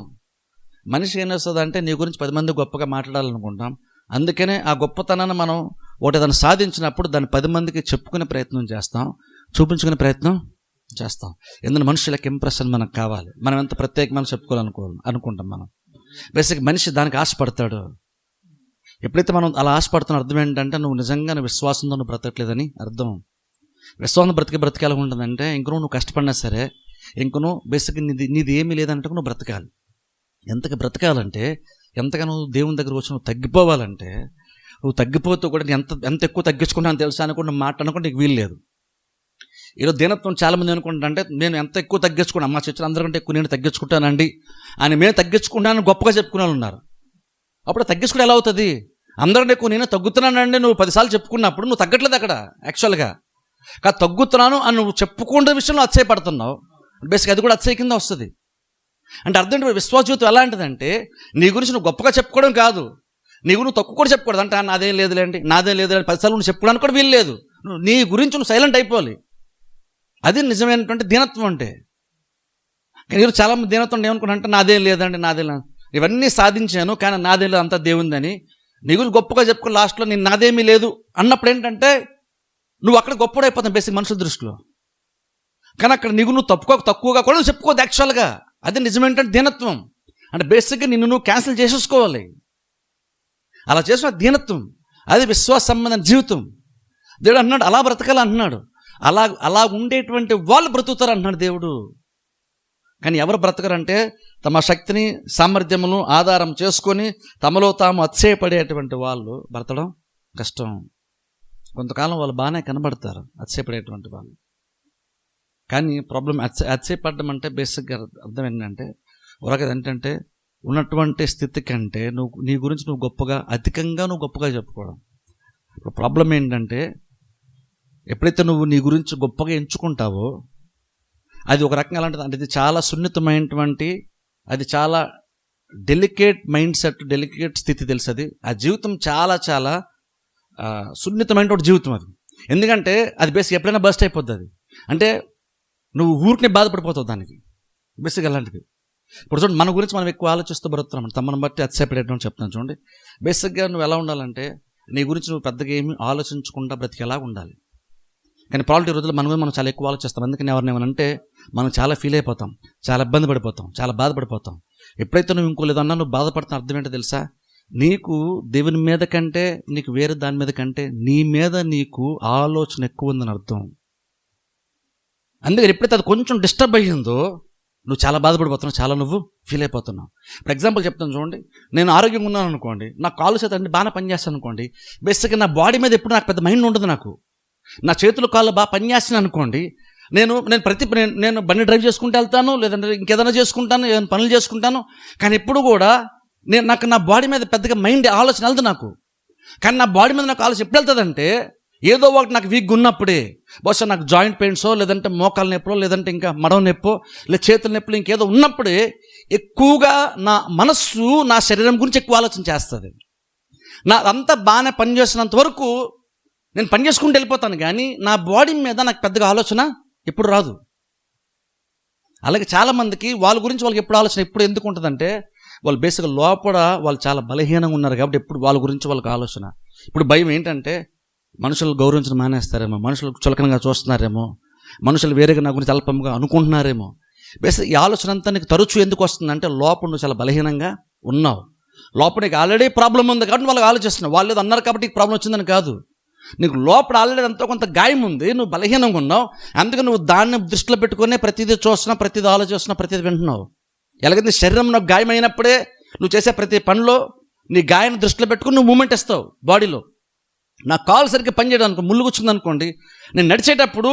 మనిషికి ఏం వస్తుంది అంటే నీ గురించి 10 మంది గొప్పగా మాట్లాడాలనుకుంటాం. అందుకనే ఆ గొప్పతనాన్ని మనం ఒకటి దాన్ని సాధించినప్పుడు దాన్ని 10 మందికి చెప్పుకునే ప్రయత్నం చేస్తాం, చూపించుకునే ప్రయత్నం చేస్తాం. ఎందుకంటే మనుషులకు ఇంప్రెషన్ మనకు కావాలి. మనం ఎంత ప్రత్యేకమైన అనుకుంటాం మనం. బేసిక్ మనిషి దానికి ఆశపడతాడు. ఎప్పుడైతే మనం అలా ఆశపడుతున్న అర్థం ఏంటంటే నువ్వు నిజంగా విశ్వాసంతో నువ్వు బ్రతకలేదని అర్థం. విశ్వాసం బ్రతికే ఎలా ఉంటుందంటే ఇంకనూ నువ్వు కష్టపడినా సరే, ఇంకనూ బేసిక్ నీది ఏమీ లేదంటే నువ్వు బ్రతకాలి. ఎంతగా బ్రతకాలంటే, ఎంతగా నువ్వు దేవుని దగ్గర వచ్చి నువ్వు తగ్గిపోవాలంటే, నువ్వు తగ్గిపోతూ కూడా ఎంత ఎక్కువ తగ్గించుకుంటాను తెలుసా అనుకుంటే మాట అనుకుంటే నీకు వీలు లేదు. ఈరోజు దీనత్వం చాలామంది అనుకుంటారంటే నేను ఎంత ఎక్కువ తగ్గించుకున్నాను, మా చర్చలు అందరికంటే ఎక్కువ నేను తగ్గించుకుంటానండి అని మేము తగ్గించుకుంటానని గొప్పగా చెప్పుకునే వాళ్ళు ఉన్నారు. అప్పుడు తగ్గించుకుంటే ఎలా అవుతుంది? అందరికంటే ఎక్కువ నేను తగ్గుతున్నానండి నువ్వు 10 సార్లు చెప్పుకున్నప్పుడు నువ్వు తగ్గట్లేదు అక్కడ యాక్చువల్గా. కానీ తగ్గుతున్నాను అని నువ్వు చెప్పుకునే విషయంలో అతిశయపడుతున్నావు. బేసిక్ అది కూడా అతిశయ కింద వస్తుంది. అంటే అర్థం ఏంటి, విశ్వాస జీవితం ఎలాంటిదంటే నీ గురించి నువ్వు గొప్పగా చెప్పుకోవడం కాదు, నీ గురించి నువ్వు తక్కువ కూడా చెప్పుకోవద్దు. అంటే నాదేం లేదులేండి, నాదేం లేదులేండి 10 సార్లు నువ్వు చెప్పుకోవడానికి కూడా వీలు లేదు. నీ గురించి నువ్వు సైలెంట్ అయిపోవాలి. అది నిజమైనటువంటి దీనత్వం అంటే. కానీ ఈరోజు చాలామంది దీనత్వం ఏమనుకుంటే నాదేం లేదండి, నాదేం లేదు, ఇవన్నీ సాధించాను కానీ నాదేం లేదు, అంతా దేవుందని నీ గురించి గొప్పగా చెప్పుకో, లాస్ట్లో నేను నాదేమీ లేదు అన్నప్పుడు ఏంటంటే నువ్వు అక్కడ గొప్పడైపోతావు బేసిక్ మనుషుల దృష్టిలో. కానీ అక్కడ నీకు నువ్వు తక్కువగా కూడా నువ్వు చెప్పుకోవద్దు యాక్చువల్గా. అది నిజమేంటంటే దీనత్వం. అంటే బేసిక్గా నిన్ను నువ్వు క్యాన్సిల్ చేసేసుకోవాలి. అలా చేసిన దీనత్వం, అది విశ్వాస సంబంధమైన జీవితం. దేవుడు అన్నాడు అలా బ్రతకాలి అంటున్నాడు. అలా ఉండేటువంటి వాళ్ళు బ్రతుకుతారు అంటున్నాడు దేవుడు. కానీ ఎవరు బ్రతకరంటే తమ శక్తిని సామర్థ్యమును ఆధారం చేసుకొని తమలో తాము అతిశయపడేటువంటి వాళ్ళు బ్రతకడం కష్టం. కొంతకాలం వాళ్ళు బాగానే కనబడతారు అతిశయపడేటువంటి వాళ్ళు. కానీ ప్రాబ్లం అతిశయపడడం అంటే బేసిక్గా అర్థం ఏంటంటే ఏంటంటే ఉన్నటువంటి స్థితి కంటే నీ గురించి నువ్వు గొప్పగా అధికంగా నువ్వు గొప్పగా చెప్పుకోవడం. ఇప్పుడు ప్రాబ్లం ఏంటంటే ఎప్పుడైతే నువ్వు నీ గురించి గొప్పగా ఎంచుకుంటావో అది ఒక రకంగా అలాంటిది. అంటే ఇది చాలా సున్నితమైనటువంటి, అది చాలా డెలికేట్ మైండ్ సెట్, డెలికేట్ స్థితి తెలుసు. అది ఆ జీవితం చాలా చాలా సున్నితమైనటువంటి జీవితం అది. ఎందుకంటే అది బేసిక్ ఎప్పుడైనా బస్ట్ అయిపోద్ది. అది అంటే నువ్వు ఊరిని బాధపడిపోతావు దానికి. బేసిక్ అలాంటిది. ఇప్పుడు చూడండి, మన గురించి మనం ఎక్కువ ఆలోచిస్తూ బ్రతుకుతున్నాం. తమను బట్టి అతిశయపడేటట్టు చెప్తాను చూడండి. బేసిక్గా నువ్వు ఎలా ఉండాలంటే నీ గురించి నువ్వు పెద్దగా ఏమి ఆలోచించకుండా బ్రతికేలా ఉండాలి. కానీ ప్రాబ్లం ఈ రోజుల్లో మనం చాలా ఎక్కువ ఆలోచిస్తాం. అందుకని ఎవరినేమనంటే మనం చాలా ఫీల్ అయిపోతాం, చాలా ఇబ్బంది పడిపోతాం, చాలా బాధపడిపోతాం. ఎప్పుడైతే నువ్వు ఇంకో లేదన్నా నువ్వు బాధపడుతున్న అర్థం ఏంటో తెలుసా? నీకు దేవుని మీద కంటే నీకు వేరే దాని మీద కంటే నీ మీద నీకు ఆలోచన ఎక్కువ ఉందని అర్థం. అందుకని ఎప్పుడైతే అది కొంచెం డిస్టర్బ్ అయ్యిందో నువ్వు చాలా బాధపడిపోతున్నావు, చాలా నువ్వు ఫీల్ అయిపోతున్నావు. ఫర్ ఎగ్జాంపుల్ చెప్తాను చూడండి, నేను ఆరోగ్యంగా ఉన్నాను అనుకోండి, నా కాళ్ళు చేత బాగా పనిచేస్తాను అనుకోండి, బేసిక్గా నా బాడీ మీద ఎప్పుడు నాకు పెద్ద మైండ్ ఉండదు. నాకు నా చేతులు కాళ్ళు బాగా పనిచేస్తున్నాను అనుకోండి, నేను బండి డ్రైవ్ చేసుకుంటూ వెళ్తాను, లేదంటే ఇంకేదైనా చేసుకుంటాను, ఏదైనా పనులు చేసుకుంటాను. కానీ ఎప్పుడు కూడా నాకు నా బాడీ మీద పెద్దగా మైండ్ ఆలోచన వెళ్తుంది నాకు. కానీ నా బాడీ మీద నాకు ఆలోచన ఎప్పుడు వెళ్తుందంటే ఏదో ఒకటి నాకు వీక్గా ఉన్నప్పుడే, బహుశా నాకు జాయింట్ పెయిన్సో, లేదంటే మోకాల నొప్పో, లేదంటే ఇంకా మడవ నొప్పో, లేదా చేతుల నొప్పులు ఇంకేదో ఉన్నప్పుడే ఎక్కువగా నా మనస్సు నా శరీరం గురించి ఎక్కువ ఆలోచన చేస్తుంది. నా అంతా బాగానే పనిచేసినంత వరకు నేను పని చేసుకుంటూ వెళ్ళిపోతాను, కానీ నా బాడీ మీద నాకు పెద్దగా ఆలోచన ఎప్పుడు రాదు. అలాగే చాలామందికి వాళ్ళ గురించి వాళ్ళకి ఎప్పుడు ఆలోచన ఎప్పుడు ఎందుకు ఉంటుందంటే వాళ్ళు బేసిక్గా లోపల వాళ్ళు చాలా బలహీనంగా ఉన్నారు కాబట్టి ఎప్పుడు వాళ్ళ గురించి వాళ్ళకి ఆలోచన. ఇప్పుడు భయం ఏంటంటే మనుషులు గౌరవించడం మానేస్తారేమో, మనుషులు చులకనగా చూస్తున్నారేమో, మనుషులు వేరేగా నా గురించి అల్పంగా అనుకుంటున్నారేమో. బేసిక్ ఈ ఆలోచన అంతా నీకు తరచూ ఎందుకు వస్తుందంటే లోపల నువ్వు చాలా బలహీనంగా ఉన్నావు. లోపల నీకు ఆల్రెడీ ప్రాబ్లం ఉంది కాబట్టి వాళ్ళకి ఆలోచిస్తున్నావు. వాళ్ళు ఏదో అన్నారు కాబట్టి ప్రాబ్లం వచ్చిందని కాదు. నీకు లోపల ఆల్రెడీ ఎంతో కొంత గాయం ఉంది, నువ్వు బలహీనంగా ఉన్నావు. అందుకే నువ్వు దాన్ని దృష్టిలో పెట్టుకునే ప్రతిదీ చూస్తున్నావు, ప్రతిదీ ఆలోచిస్తున్నావు, ప్రతిదీ వింటున్నావు. ఎలాగైతే శరీరం నాకు గాయం అయినప్పుడే నువ్వు చేసే ప్రతి పనిలో నీ గాయాన్ని దృష్టిలో పెట్టుకుని నువ్వు మూమెంట్ ఇస్తావు బాడీలో. నా కాలు సరిగ్గా పనిచేయడానికి ముళ్ళు కూర్చుంది అనుకోండి, నేను నడిచేటప్పుడు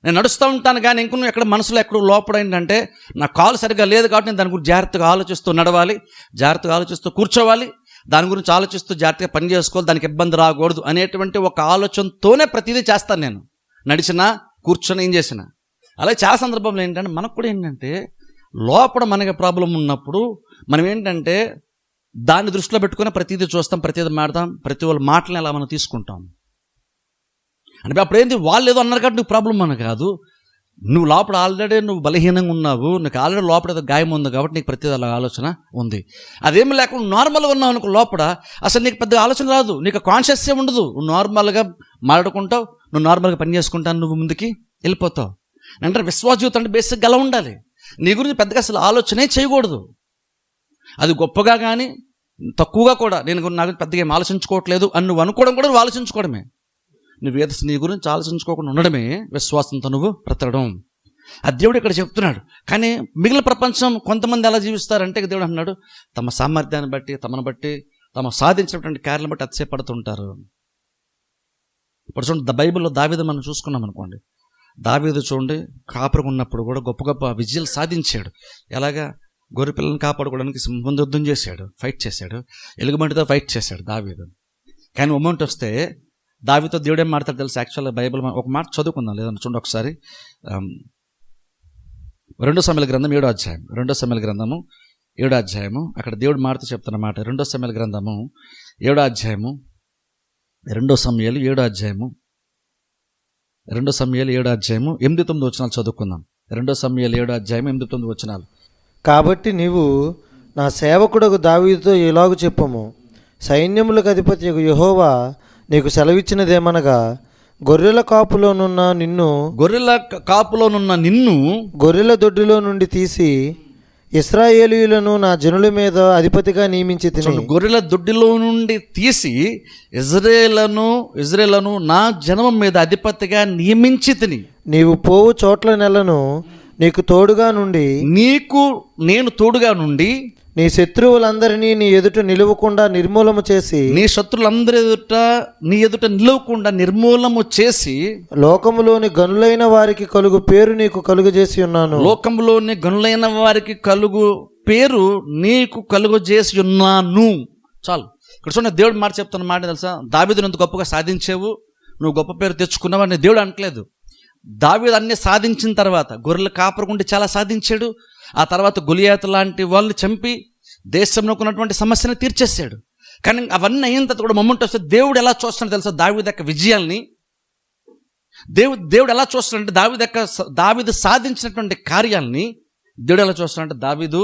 నేను నడుస్తూ ఉంటాను, కానీ ఇంకొన్ని ఎక్కడ మనసులో ఎక్కడ లోపల ఏంటంటే నా కాలు సరిగ్గా లేదు కాబట్టి నేను దాని గురించి జాగ్రత్తగా ఆలోచిస్తూ నడవాలి, జాగ్రత్తగా ఆలోచిస్తూ కూర్చోవాలి, దాని గురించి ఆలోచిస్తూ జాగ్రత్తగా పని చేసుకోవాలి, దానికి ఇబ్బంది రాకూడదు అనేటువంటి ఒక ఆలోచనతోనే ప్రతిదీ చేస్తాను నేను. నడిచినా కూర్చొని ఏం చేసినా. అలాగే చాలా సందర్భంలో ఏంటంటే మనకు కూడా ఏంటంటే లోపల మనకి ప్రాబ్లం ఉన్నప్పుడు మనం ఏంటంటే దాన్ని దృష్టిలో పెట్టుకుని ప్రతిదీ చూస్తాం, ప్రతిదీ మాడతాం, ప్రతి వాళ్ళ మాటలను ఎలా మనం తీసుకుంటాం. అంటే అప్పుడు ఏంటి, వాళ్ళు ఏదో అన్నారు కాబట్టి నువ్వు ప్రాబ్లం అని కాదు, నువ్వు లోపల ఆల్రెడీ నువ్వు బలహీనంగా ఉన్నావు, నీకు ఆల్రెడీ లోపల ఏదో గాయం ఉంది కాబట్టి నీకు ప్రతిదీ అలా ఆలోచన ఉంది. అదేమి లేకుండా నార్మల్గా ఉన్నావు అనుకో, లోపల అసలు నీకు పెద్ద ఆలోచన రాదు, నీకు కాన్షియస్ ఉండదు. నువ్వు నార్మల్గా మాట్లాడుకుంటావు, నువ్వు నార్మల్గా పని చేసుకుంటావు, నువ్వు ముందుకి వెళ్ళిపోతావు. అంటే విశ్వాస జీవితం అంటే బేసిక్గా అలా ఉండాలి. నీ గురించి పెద్దగా అసలు ఆలోచనే చేయకూడదు. అది గొప్పగా కానీ తక్కువగా కూడా నేను నాకు పెద్దగా ఏం ఆలోచించుకోవట్లేదు అని నువ్వు అనుకోవడం కూడా నువ్వు ఆలోచించుకోవడమే. నువ్వు ఏదో నీ గురించి ఆలోచించుకోకుండా ఉండడమే విశ్వాసంతో నువ్వు బ్రతకడం. అది దేవుడు ఇక్కడ చెప్తున్నాడు. కానీ మిగిలిన ప్రపంచం కొంతమంది ఎలా జీవిస్తారంటే దేవుడు అన్నాడు తమ సామర్థ్యాన్ని బట్టి, తమను బట్టి, తమ సాధించినటువంటి కార్యాలను బట్టి అతిశయపడుతుంటారు. ఇప్పుడు చూడండి, బైబిల్లో దావీదు మనం చూసుకున్నాం అనుకోండి. దావీదు చూడండి కాపురం ఉన్నప్పుడు కూడా గొప్ప గొప్ప విజయాలు సాధించాడు. ఎలాగా గొర్రె పిల్లల్ని కాపాడుకోవడానికి ముందు యుద్ధం చేశాడు, ఫైట్ చేశాడు, ఎలుగుబంటితో ఫైట్ చేశాడు దావీదు. కానీ మొమెంట్ వస్తే దావీదుతో దేవుడు ఏం మాట్లాడతాడు తెలుసు? యాక్చువల్గా బైబిల్ ఒక మాట చదువుకుందాం, లేదంటే చూడండి ఒకసారి. 2 సమూయేలు గ్రంథం 7వ అధ్యాయం, 2 సమూయేలు గ్రంథము 7వ అధ్యాయము, అక్కడ దేవుడు మాటతో చెప్తున్న మాట. 2 సమూయేలు గ్రంథము 7వ అధ్యాయము, 2 సమూయేలు 7వ అధ్యాయము, 2 సమూయేలు 7వ అధ్యాయము 8-9 వచనాలు చదువుకుందాం. 2 సమూయేలు 7వ అధ్యాయం 8-9 వచనాలు. కాబట్టి నీవు నా సేవకుడకు దావీదుతో ఇలాగు చెప్పుము, సైన్యములకు అధిపతి యెహోవా నీకు సెలవిచ్చినదేమనగా, గొర్రెల కాపులోనున్న నిన్ను గొర్రెల దొడ్డిలో నుండి తీసి ఇశ్రాయేలీయులను నా జనుల మీద అధిపతిగా నియమించి తిని. గొర్రెల దొడ్డిలో నుండి తీసి ఇజ్రాయేలును నా జనం మీద అధిపతిగా నియమించి తిని. నీవు పోవు చోట్ల నెలను నీకు తోడుగా నుండి నేను తోడుగా నుండి నీ శత్రువులందరినీ నీ ఎదుట నిలువకుండా నిర్మూలము చేసి, నీ శత్రులందరి నీ ఎదుట నిలవకుండా నిర్మూలము చేసి, లోకములోని గనులైన వారికి కలుగు పేరు నీకు కలుగజేసి ఉన్నాను. లోకములోని గనులైన వారికి కలుగు పేరు నీకు కలుగజేసి ఉన్నాను. చాలు. ఇక్కడ చూడండి, దేవుడు మాట చెప్తున్న మాట తెలుసా? దావీదును ఎంత గొప్పగా సాధించావు, నువ్వు గొప్ప పేరు తెచ్చుకున్నావు అని దేవుడు అనట్లేదు. దావీదు అన్ని సాధించిన తర్వాత, గొర్రెల కాపరుకుంటే చాలా సాధించాడు. ఆ తర్వాత గొలియాతు లాంటి వాళ్ళు చంపి దేశంలో ఉన్నటువంటి సమస్యను తీర్చేశాడు. కానీ అవన్నీ అయిన తర్వాత కూడా మొమెంట్ వస్తే దేవుడు ఎలా చూస్తున్నాడు తెలుసా? దావీదు యొక్క విజయాల్ని దేవుడు ఎలా చూస్తున్నాడంటే, దావీదు సాధించినటువంటి కార్యాలని దేవుడు ఎలా చూస్తున్నాడంటే, దావీదు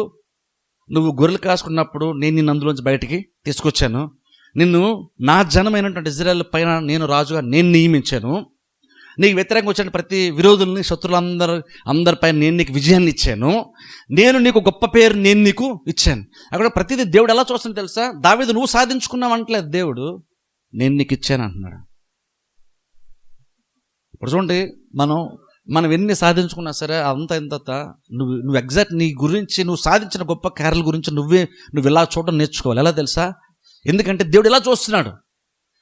నువ్వు గొర్రెలు కాసుకున్నప్పుడు నేను నిన్ను అందులోంచి బయటికి తీసుకొచ్చాను, నిన్ను నా జనమైనటువంటి ఇజ్రాయేల్ పైన నేను రాజుగా నేను నియమించాను, నీకు వ్యతిరేకంగా వచ్చిన ప్రతి విరోధుల్ని అందరిపై నేను నీకు విజయాన్ని ఇచ్చాను, నేను నీకు గొప్ప పేరు నేను నీకు ఇచ్చాను. అక్కడ ప్రతిదీ దేవుడు ఎలా చూస్తాను తెలుసా? దావీదు నువ్వు సాధించుకున్నావు అంటలేదు, దేవుడు నేను నీకు ఇచ్చాను అంటున్నాడు. ఇప్పుడు చూడండి, మనం ఎన్ని సాధించుకున్నా సరే అంత ఇంత నువ్వు ఎగ్జాక్ట్ నీ గురించి నువ్వు సాధించిన గొప్ప కార్యాల గురించి నువ్వు ఇలా చూడడం నేర్చుకోవాలి. ఎలా తెలుసా? ఎందుకంటే దేవుడు ఎలా చూస్తున్నాడు.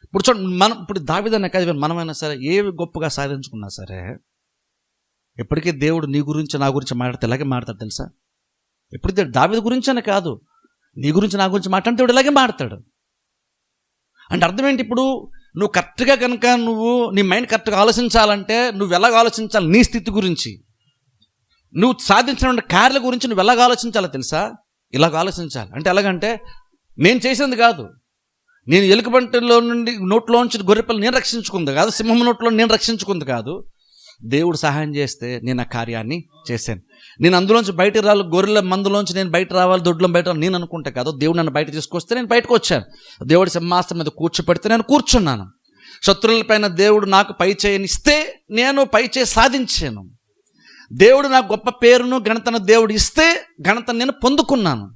ఇప్పుడు చూడండి, ఇప్పుడు దావీదనే కాదు, మనమైనా సరే ఏ గొప్పగా సాధించుకున్నా సరే ఎప్పటికీ దేవుడు నీ గురించి నా గురించి మాట్లాడితే ఇలాగే మాట్లాడతాడు తెలుసా? ఎప్పుడు దావీదు గురించి అనే కాదు, నీ గురించి నా గురించి మాట్లాడితే దేవుడు ఇలాగే మాట్లాడతాడు. అంటే అర్థం ఏంటి? ఇప్పుడు నువ్వు కరెక్ట్గా కనుక నీ మైండ్ కరెక్ట్గా ఆలోచించాలంటే నువ్వు ఎలాగ ఆలోచించాలి, నీ స్థితి గురించి, నువ్వు సాధించినటువంటి కార్యాల గురించి నువ్వు ఎలాగ ఆలోచించాలో తెలుసా? ఇలాగ ఆలోచించాలి. అంటే ఎలాగంటే, నేను చేసింది కాదు, నేను ఎలుకబంటిలో నుండి నోట్లోంచి గొర్రెపిల్ల నేను రక్షించుకుంది కాదు, సింహం నోట్లో నేను రక్షించుకుంది కాదు, దేవుడు సహాయం చేస్తే నేను ఆ కార్యాన్ని చేశాను. నేను అందులోంచి బయట రావాలి, గొర్రెల మందులోంచి నేను బయట రావాలి, దొడ్లో బయట నేను అనుకుంటే కాదు, దేవుడు నన్ను బయట తీసుకొస్తే నేను బయటకు వచ్చాను. దేవుడి సింహాసనం మీద కూర్చోపెడితే నేను కూర్చున్నాను. శత్రువులపైన దేవుడు నాకు పై చేయనిస్తే నేను పై చేయి సాధించాను. దేవుడు నాకు గొప్ప పేరును ఘనతను దేవుడు ఇస్తే ఘనతను నేను పొందుకున్నాను.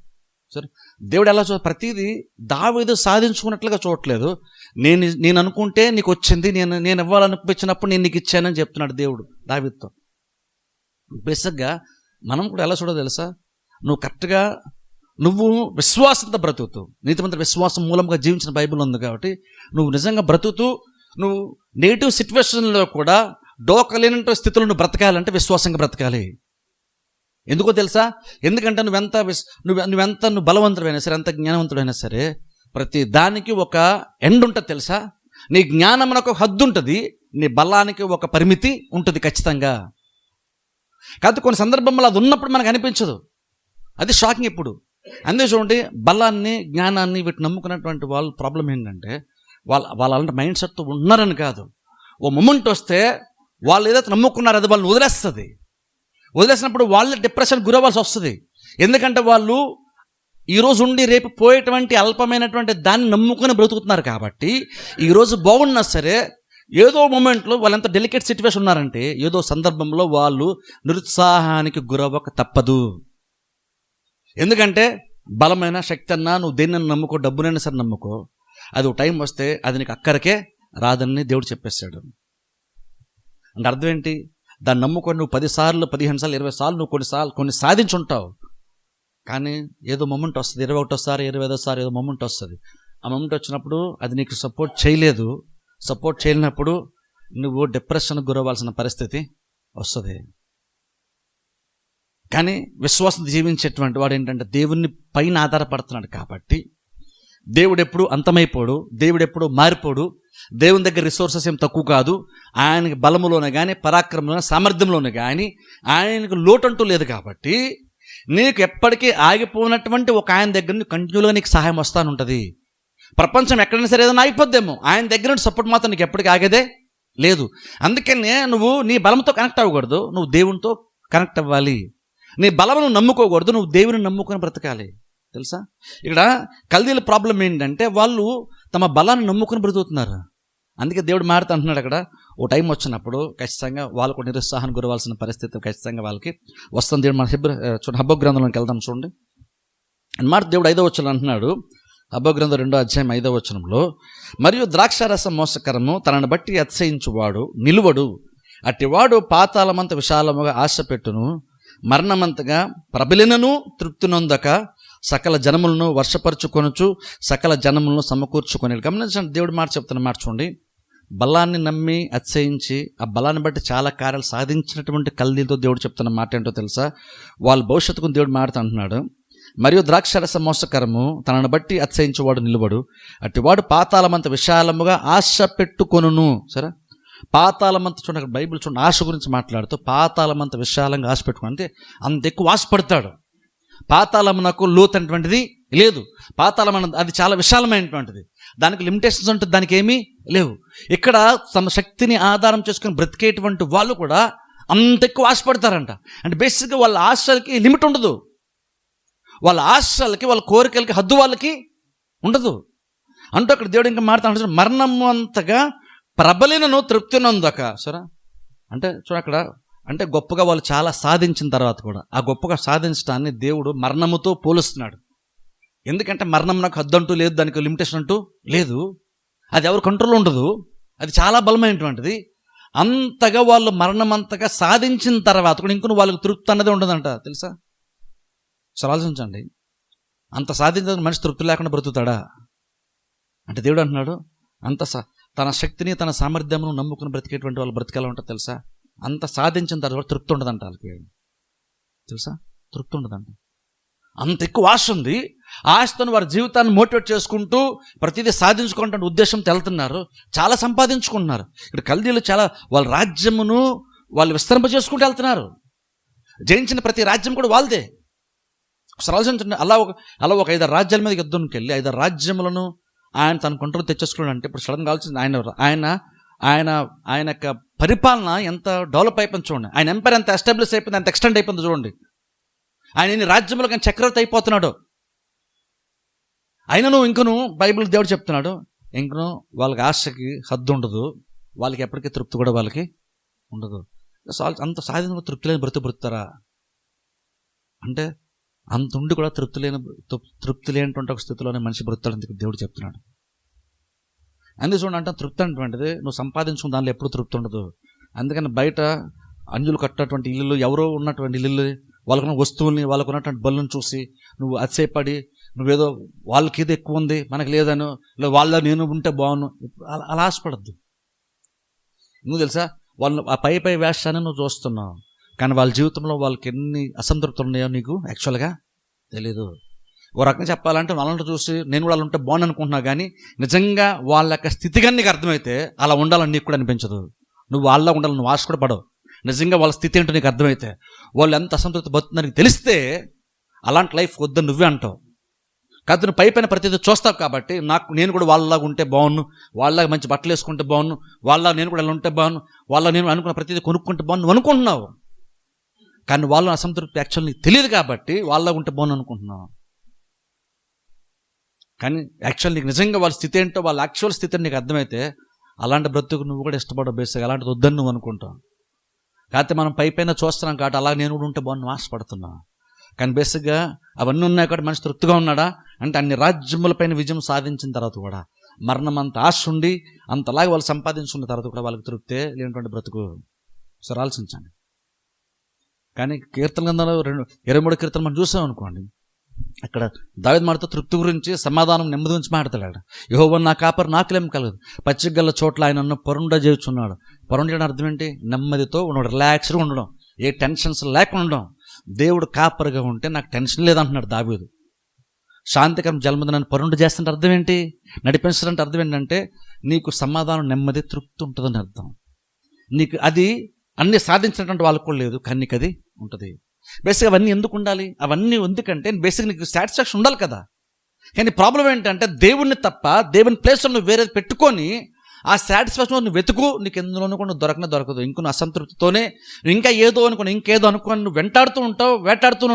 సరే, దేవుడు ఎలా ప్రతిదీ దావీదు సాధించుకున్నట్లుగా చూడట్లేదు. నేను అనుకుంటే నీకు వచ్చింది, నేను ఇవ్వాలనిపించినప్పుడు నేను నీకు ఇచ్చానని చెప్తున్నాడు దేవుడు దావీదుతో. బేసిక్గా మనం కూడా ఎలా చూడో తెలుసా? నువ్వు కరెక్ట్గా నువ్వు విశ్వాసంతో బ్రతుకుతూ, నీతిమంతుల విశ్వాసం మూలంగా జీవించిన బైబిల్ ఉంది కాబట్టి నువ్వు నిజంగా బ్రతుకుతూ, నువ్వు నెగిటివ్ సిచ్యువేషన్లో కూడా డోకలేనంటే స్థితిలో నువ్వు బ్రతకాలంటే విశ్వాసంగా బ్రతకాలి. ఎందుకో తెలుసా? ఎందుకంటే నువ్వెంత బలవంతుడైనా సరే, ఎంత జ్ఞానవంతుడైనా సరే, ప్రతి దానికి ఒక ఎండ్ ఉంటుంది తెలుసా? నీ జ్ఞానమునకు ఒక హద్దు ఉంటుంది, నీ బలానికి ఒక పరిమితి ఉంటుంది ఖచ్చితంగా. కాదు, కొన్ని సందర్భంలో అది ఉన్నప్పుడు మనకు అనిపించదు, అది షాకింగ్. ఇప్పుడు అందుకే చూడండి, బలాన్ని జ్ఞానాన్ని వీటిని నమ్ముకున్నటువంటి వాళ్ళ ప్రాబ్లం ఏంటంటే, వాళ్ళ అలాంటి మైండ్ సెట్తో ఉన్నారని కాదు, ఓ మొమెంట్ వస్తే వాళ్ళు ఏదైతే నమ్ముకున్నారో అది వాళ్ళని వదిలేసినప్పుడు వాళ్ళు డిప్రెషన్ గురవ్వాల్సి వస్తుంది. ఎందుకంటే వాళ్ళు ఈరోజు ఉండి రేపు పోయేటువంటి అల్పమైనటువంటి దాన్ని నమ్ముకొని బ్రతుకుతున్నారు. కాబట్టి ఈరోజు బాగున్నా సరే ఏదో మూమెంట్లో వాళ్ళు ఎంత డెలికేట్ సిచ్యువేషన్ ఉన్నారంటే, ఏదో సందర్భంలో వాళ్ళు నిరుత్సాహానికి గురవ్వక తప్పదు. ఎందుకంటే బలమైన శక్తి అన్నా నువ్వు దేన్ని నమ్ముకో, డబ్బునైనా సరే నమ్ముకో, అది ఒక టైం వస్తే అది నీకు అక్కడికే రాదని దేవుడు చెప్పేశాడు. అంటే అర్థం ఏంటి? దాన్ని నమ్ముకొని నువ్వు 10 సార్లు 15 సార్లు 20 సార్లు నువ్వు కొన్ని సాధించుంటావు. కానీ ఏదో మొమెంట్ వస్తుంది, 21సారి 25సారి ఏదో మొమెంట్ వస్తుంది. ఆ మొమెంట్ వచ్చినప్పుడు అది నీకు సపోర్ట్ చేయలేనప్పుడు నువ్వు డిప్రెషన్కి గురవ్వాల్సిన పరిస్థితి వస్తుంది. కానీ విశ్వాసం జీవించేటువంటి వాడు ఏంటంటే దేవుని పైన ఆధారపడుతున్నాడు. కాబట్టి దేవుడు ఎప్పుడు అంతమైపోడు, దేవుడు ఎప్పుడు మారిపోడు. దేవుని దగ్గర రిసోర్సెస్ ఏం తక్కువ కాదు. ఆయనకి బలములోనే కానీ, పరాక్రమంలోనే, సామర్థ్యంలోనే కానీ ఆయనకు లోటంటూ లేదు. కాబట్టి నీకు ఎప్పటికీ ఆగిపోయినటువంటి ఒక ఆయన దగ్గర నుంచి కంటిన్యూగా నీకు సహాయం వస్తాను ఉంటుంది. ప్రపంచం ఎక్కడైనా సరే ఏదైనా ఆగిపోద్దేమో, ఆయన దగ్గర నుంచి సపోర్ట్ మాత్రం నీకు ఎప్పటికీ ఆగేదే లేదు. అందుకనే నువ్వు నీ బలంతో కనెక్ట్ అవ్వకూడదు, నువ్వు దేవునితో కనెక్ట్ అవ్వాలి. నీ బలమును నమ్ముకోకూడదు, నువ్వు దేవుని నమ్ముకొని బ్రతకాలి. తెలుసా, ఇక్కడ కల్దీల ప్రాబ్లం ఏంటంటే వాళ్ళు తమ బలాన్ని నమ్ముకొని బ్రతుకుతున్నారు. అందుకే దేవుడు మారుతా అంటున్నాడు అక్కడ, ఓ టైం వచ్చినప్పుడు ఖచ్చితంగా వాళ్ళకు నిరుత్సాహాన్ని గురవాల్సిన పరిస్థితి ఖచ్చితంగా వాళ్ళకి వస్తుంది. దేవుడు మన హబ్బ గ్రంథంలోకి వెళ్దాం చూడండి. మాట దేవుడు 5వ వచనం అంటున్నాడు, హబ్బ గ్రంథం 2వ అధ్యాయం 5వ వచనంలో, మరియు ద్రాక్షారసం మోసకరము, తనను బట్టి అతిశయించువాడు నిలువడు, అట్టివాడు పాతాళమంత విశాలముగా ఆశ పెట్టును, మరణమంతగా ప్రబలినను తృప్తి నొందక సకల జనములను వర్షపరుచుకొనుచు సకల జనములను సమకూర్చుకొని. గమనించండి, దేవుడు మాట చెప్తున్న మాట చూడండి. బలాన్ని నమ్మి అతిశయించి ఆ బలాన్ని బట్టి చాలా కార్యాలు సాధించినటువంటి కల్దీలతో దేవుడు చెప్తున్న మాట ఏంటో తెలుసా? వాళ్ళ భవిష్యత్తుకు దేవుడు మాట అంటున్నాడు, మరియు ద్రాక్షరస మోసకరము, తనను బట్టి అతిశయించువాడు నిలబడు, అట్టివాడు పాతాళమంత విశాలముగా ఆశ పెట్టుకొనును. సరే, పాతాళమంత చూడండి, బైబిల్ చూడండి, ఆశ గురించి మాట్లాడుతూ పాతాళమంత విశాలంగా ఆశ పెట్టుకుని అంటే అంత ఎక్కువ ఆశపడతాడు. పాతాళమునకు లోతు అనేటువంటిది లేదు. పాతాళం అది చాలా విశాలమైనటువంటిది, దానికి లిమిటేషన్స్ ఉంటుంది, దానికి ఏమీ లేవు. ఇక్కడ తమ శక్తిని ఆధారం చేసుకుని బ్రతికేటువంటి వాళ్ళు కూడా అంత ఎక్కువ ఆశపడతారంట. అంటే బేసిక్గా వాళ్ళ ఆశలకి లిమిట్ ఉండదు, వాళ్ళ ఆశలకి వాళ్ళ కోరికలకి హద్దు వాళ్ళకి ఉండదు. అంటూ అక్కడ దేవుడు ఇంకా మాట్లాడుతున్నాడు, మరణము అంతగా ప్రబలినను తృప్తి నొందక. సరే, అంటే చూడ అక్కడ అంటే గొప్పగా వాళ్ళు చాలా సాధించిన తర్వాత కూడా ఆ గొప్పగా సాధించడాన్ని దేవుడు మరణముతో పోలుస్తున్నాడు. ఎందుకంటే మరణం నాకు హద్దు అంటూ లేదు, దానికి లిమిటేషన్ అంటూ లేదు, అది ఎవరి కంట్రోల్లో ఉండదు, అది చాలా బలమైనటువంటిది. అంతగా వాళ్ళు మరణం అంతగా సాధించిన తర్వాత కూడా ఇంకొన్ని వాళ్ళకి తృప్తి అన్నది ఉండదంట. తెలుసా, సరే ఆలోచించండి, అంత సాధించిన మనిషి తృప్తి లేకుండా బ్రతుకుతాడా? అంటే దేవుడు అంటున్నాడు, అంత తన శక్తిని తన సామర్థ్యమును నమ్ముకుని బ్రతికేటువంటి వాళ్ళు బ్రతికేలా ఉంటుంది. తెలుసా, అంత సాధించిన తర్వాత తృప్తి ఉండదంట వాళ్ళకి. తెలుసా, తృప్తి ఉండదంట. అంత ఎక్కువ ఆశ ఉంది, ఆశతో వారి జీవితాన్ని మోటివేట్ చేసుకుంటూ ప్రతిదీ సాధించుకుంటే ఉద్దేశంతో వెళ్తున్నారు, చాలా సంపాదించుకుంటున్నారు. ఇక్కడ కల్దీలు చాలా వాళ్ళ రాజ్యమును వాళ్ళు విస్తరింప చేసుకుంటూ వెళ్తున్నారు. జయించిన ప్రతి రాజ్యం కూడా వాళ్ళదే. ఆలోచించండి, అలా ఒక 5 రాజ్యాల మీద యుద్ధానికి వెళ్ళి 5 రాజ్యములను ఆయన తన కంట్రోల్ తెచ్చేసుకున్నాడు. అంటే ఇప్పుడు సడన్గా ఆలోచించి ఆయన యొక్క పరిపాలన ఎంత డెవలప్ అయిపోయింది చూడండి, ఆయన ఎంపైర్ ఎంత ఎస్టాబ్లిష్ అయిపోయింది, ఎంత ఎక్స్టెండ్ అయిపోయింది చూడండి. ఆయన ఇన్ని రాజ్యంలో కానీ చక్రవర్తి అయిపోతున్నాడు. అయినను ఇంకను బైబిల్ దేవుడు చెప్తున్నాడు, ఇంకను వాళ్ళకి ఆశకి హద్దు ఉండదు, వాళ్ళకి ఎప్పటికీ తృప్తి కూడా వాళ్ళకి ఉండదు. అంత సాధించిన తృప్తి లేని బ్రతుకుతారా అంటే అంత ఉండి కూడా తృప్తి లేనటువంటి ఒక స్థితిలోనే మనిషి బ్రతుకుతాడు. దేవుడు చెప్తున్నాడు. అందుకే చూడండి, అంటే తృప్తి అనేటువంటిది నువ్వు సంపాదించుకున్న దానిలో ఎప్పుడు తృప్తి ఉండదు. అందుకని బయట అంజులు కట్టినటువంటి ఇల్లులు, ఎవరో ఉన్నటువంటి ఇల్లు, వాళ్ళకున్న వస్తువుల్ని, వాళ్ళకు ఉన్నటువంటి బల్లును చూసి నువ్వు అతిశయపడి నువ్వేదో వాళ్ళకి ఏదో ఎక్కువ ఉంది మనకు లేదను, వాళ్ళ నేను ఉంటే బాగును, అలా ఆశపడద్దు. నువ్వు తెలుసా, వాళ్ళు ఆ పై వేషాన్ని నువ్వు చూస్తున్నావు, కానీ వాళ్ళ జీవితంలో వాళ్ళకి ఎన్ని అసంతృప్తులు ఉన్నాయో నీకు యాక్చువల్గా తెలీదు. ఓ రకంగా చెప్పాలంటే వాళ్ళంటూ చూసి నేను కూడా అలా ఉంటే బాగుంది అనుకుంటున్నావు, కానీ నిజంగా వాళ్ళ యొక్క స్థితిగా నీకు అర్థమైతే అలా ఉండాలని నీకు కూడా అనిపించదు. నువ్వు వాళ్ళ ఉండాలని నువ్వు ఆశ కూడా పడవు. నిజంగా వాళ్ళ స్థితి ఏంటో నీకు అర్థమైతే, వాళ్ళు ఎంత అసంతృప్తి బతుకుతుందని తెలిస్తే అలాంటి లైఫ్ వద్దని నువ్వే అంటావు. కాదు, నువ్వు పైపైన ప్రతిదీ చూస్తావు కాబట్టి నేను కూడా వాళ్ళలాగా ఉంటే బాగున్ను, వాళ్ళలాగా మంచి బట్టలు వేసుకుంటే బాగున్ను, వాళ్ళలాగా నేను కూడా ఇలా ఉంటే బాగున్ను, వాళ్ళ నేను అనుకున్న ప్రతిదీ కొనుక్కుంటే బాగున్ను అనుకుంటున్నావు. కానీ వాళ్ళ అసంతృప్తి యాక్చువల్ నీకు తెలియదు కాబట్టి వాళ్ళలాగా ఉంటే బాగున్ను అనుకుంటున్నావు. కానీ యాక్చువల్ నీకు నిజంగా వాళ్ళ స్థితి ఏంటో, వాళ్ళ యాక్చువల్ స్థితి నీకు అర్థమైతే అలాంటి బ్రతుకు నువ్వు కూడా ఇష్టపడవు. బేసిక్గా అలాంటిది వద్దని నువ్వు అనుకుంటావు. కాకపోతే మనం పైపైన చూస్తున్నాం కాబట్టి అలా నేను కూడా ఉంటే బాగుంది ఆశపడుతున్నావు. కానీ బేసిక్గా అవన్నీ ఉన్నాయి కాబట్టి మనిషి తృప్తిగా ఉన్నాడా అంటే అన్ని రాజ్యములపైన విజయం సాధించిన తర్వాత కూడా మరణం అంత ఆశ ఉండి అంతలాగా వాళ్ళు సంపాదించుకున్న తర్వాత కూడా వాళ్ళకి తృప్తే లేనటువంటి బ్రతుకు. సరే ఆలోచించండి. కానీ కీర్తన గ్రంథంలో 23 కీర్తన మనం చూసాం అనుకోండి, అక్కడ దావీదు మాటతో తృప్తి గురించి, సమాధానం, నెమ్మది గురించి మాట్లాడతాడు. యెహోవా నా కాపరి నాకులేం కలదు, పచ్చిగల్ల చోట్ల ఆయన నన్ను పరుండ చేయుచున్నాడు. పరుండ చేయడం అర్థం ఏంటి? నెమ్మదితో ఉండడం, రిలాక్స్డ్గా ఉండడం, ఏ టెన్షన్స్ లేకుండా ఉండడం. దేవుడు కాపరిగా ఉంటే నాకు టెన్షన్ లేదంటున్నాడు దావీదు. శాంతికరం జలముందు నన్ను పరుండు చేస్తుంటే అర్థం ఏంటి? నడిపించాలంటే అర్థం ఏంటంటే నీకు సమాధానం, నెమ్మది, తృప్తి ఉంటుందని అర్థం. నీకు అది అన్నీ సాధించినటువంటి వాళ్ళకు కూడా లేదు, కానీ నీకు అది ఉంటుంది. బేసిక్గా అవన్నీ ఎందుకు ఉండాలి? అవన్నీ ఎందుకంటే బేసిక్ నీకు సాటిస్ఫాక్షన్ ఉండాలి కదా. కానీ ప్రాబ్లం ఏంటంటే దేవుణ్ణి తప్ప దేవుని ప్లేస్లో నువ్వు వేరేది పెట్టుకొని ఆ సాటిస్ఫాక్షన్ నువ్వు వెతుకు, నీకు ఎందులోనూ కూడా నువ్వు దొరకదు. ఇంకొన్ని అసంతృప్తితోనే ఇంకా ఏదో అనుకుని ఇంకేదో అనుకోని నువ్వు వేటాడుతూ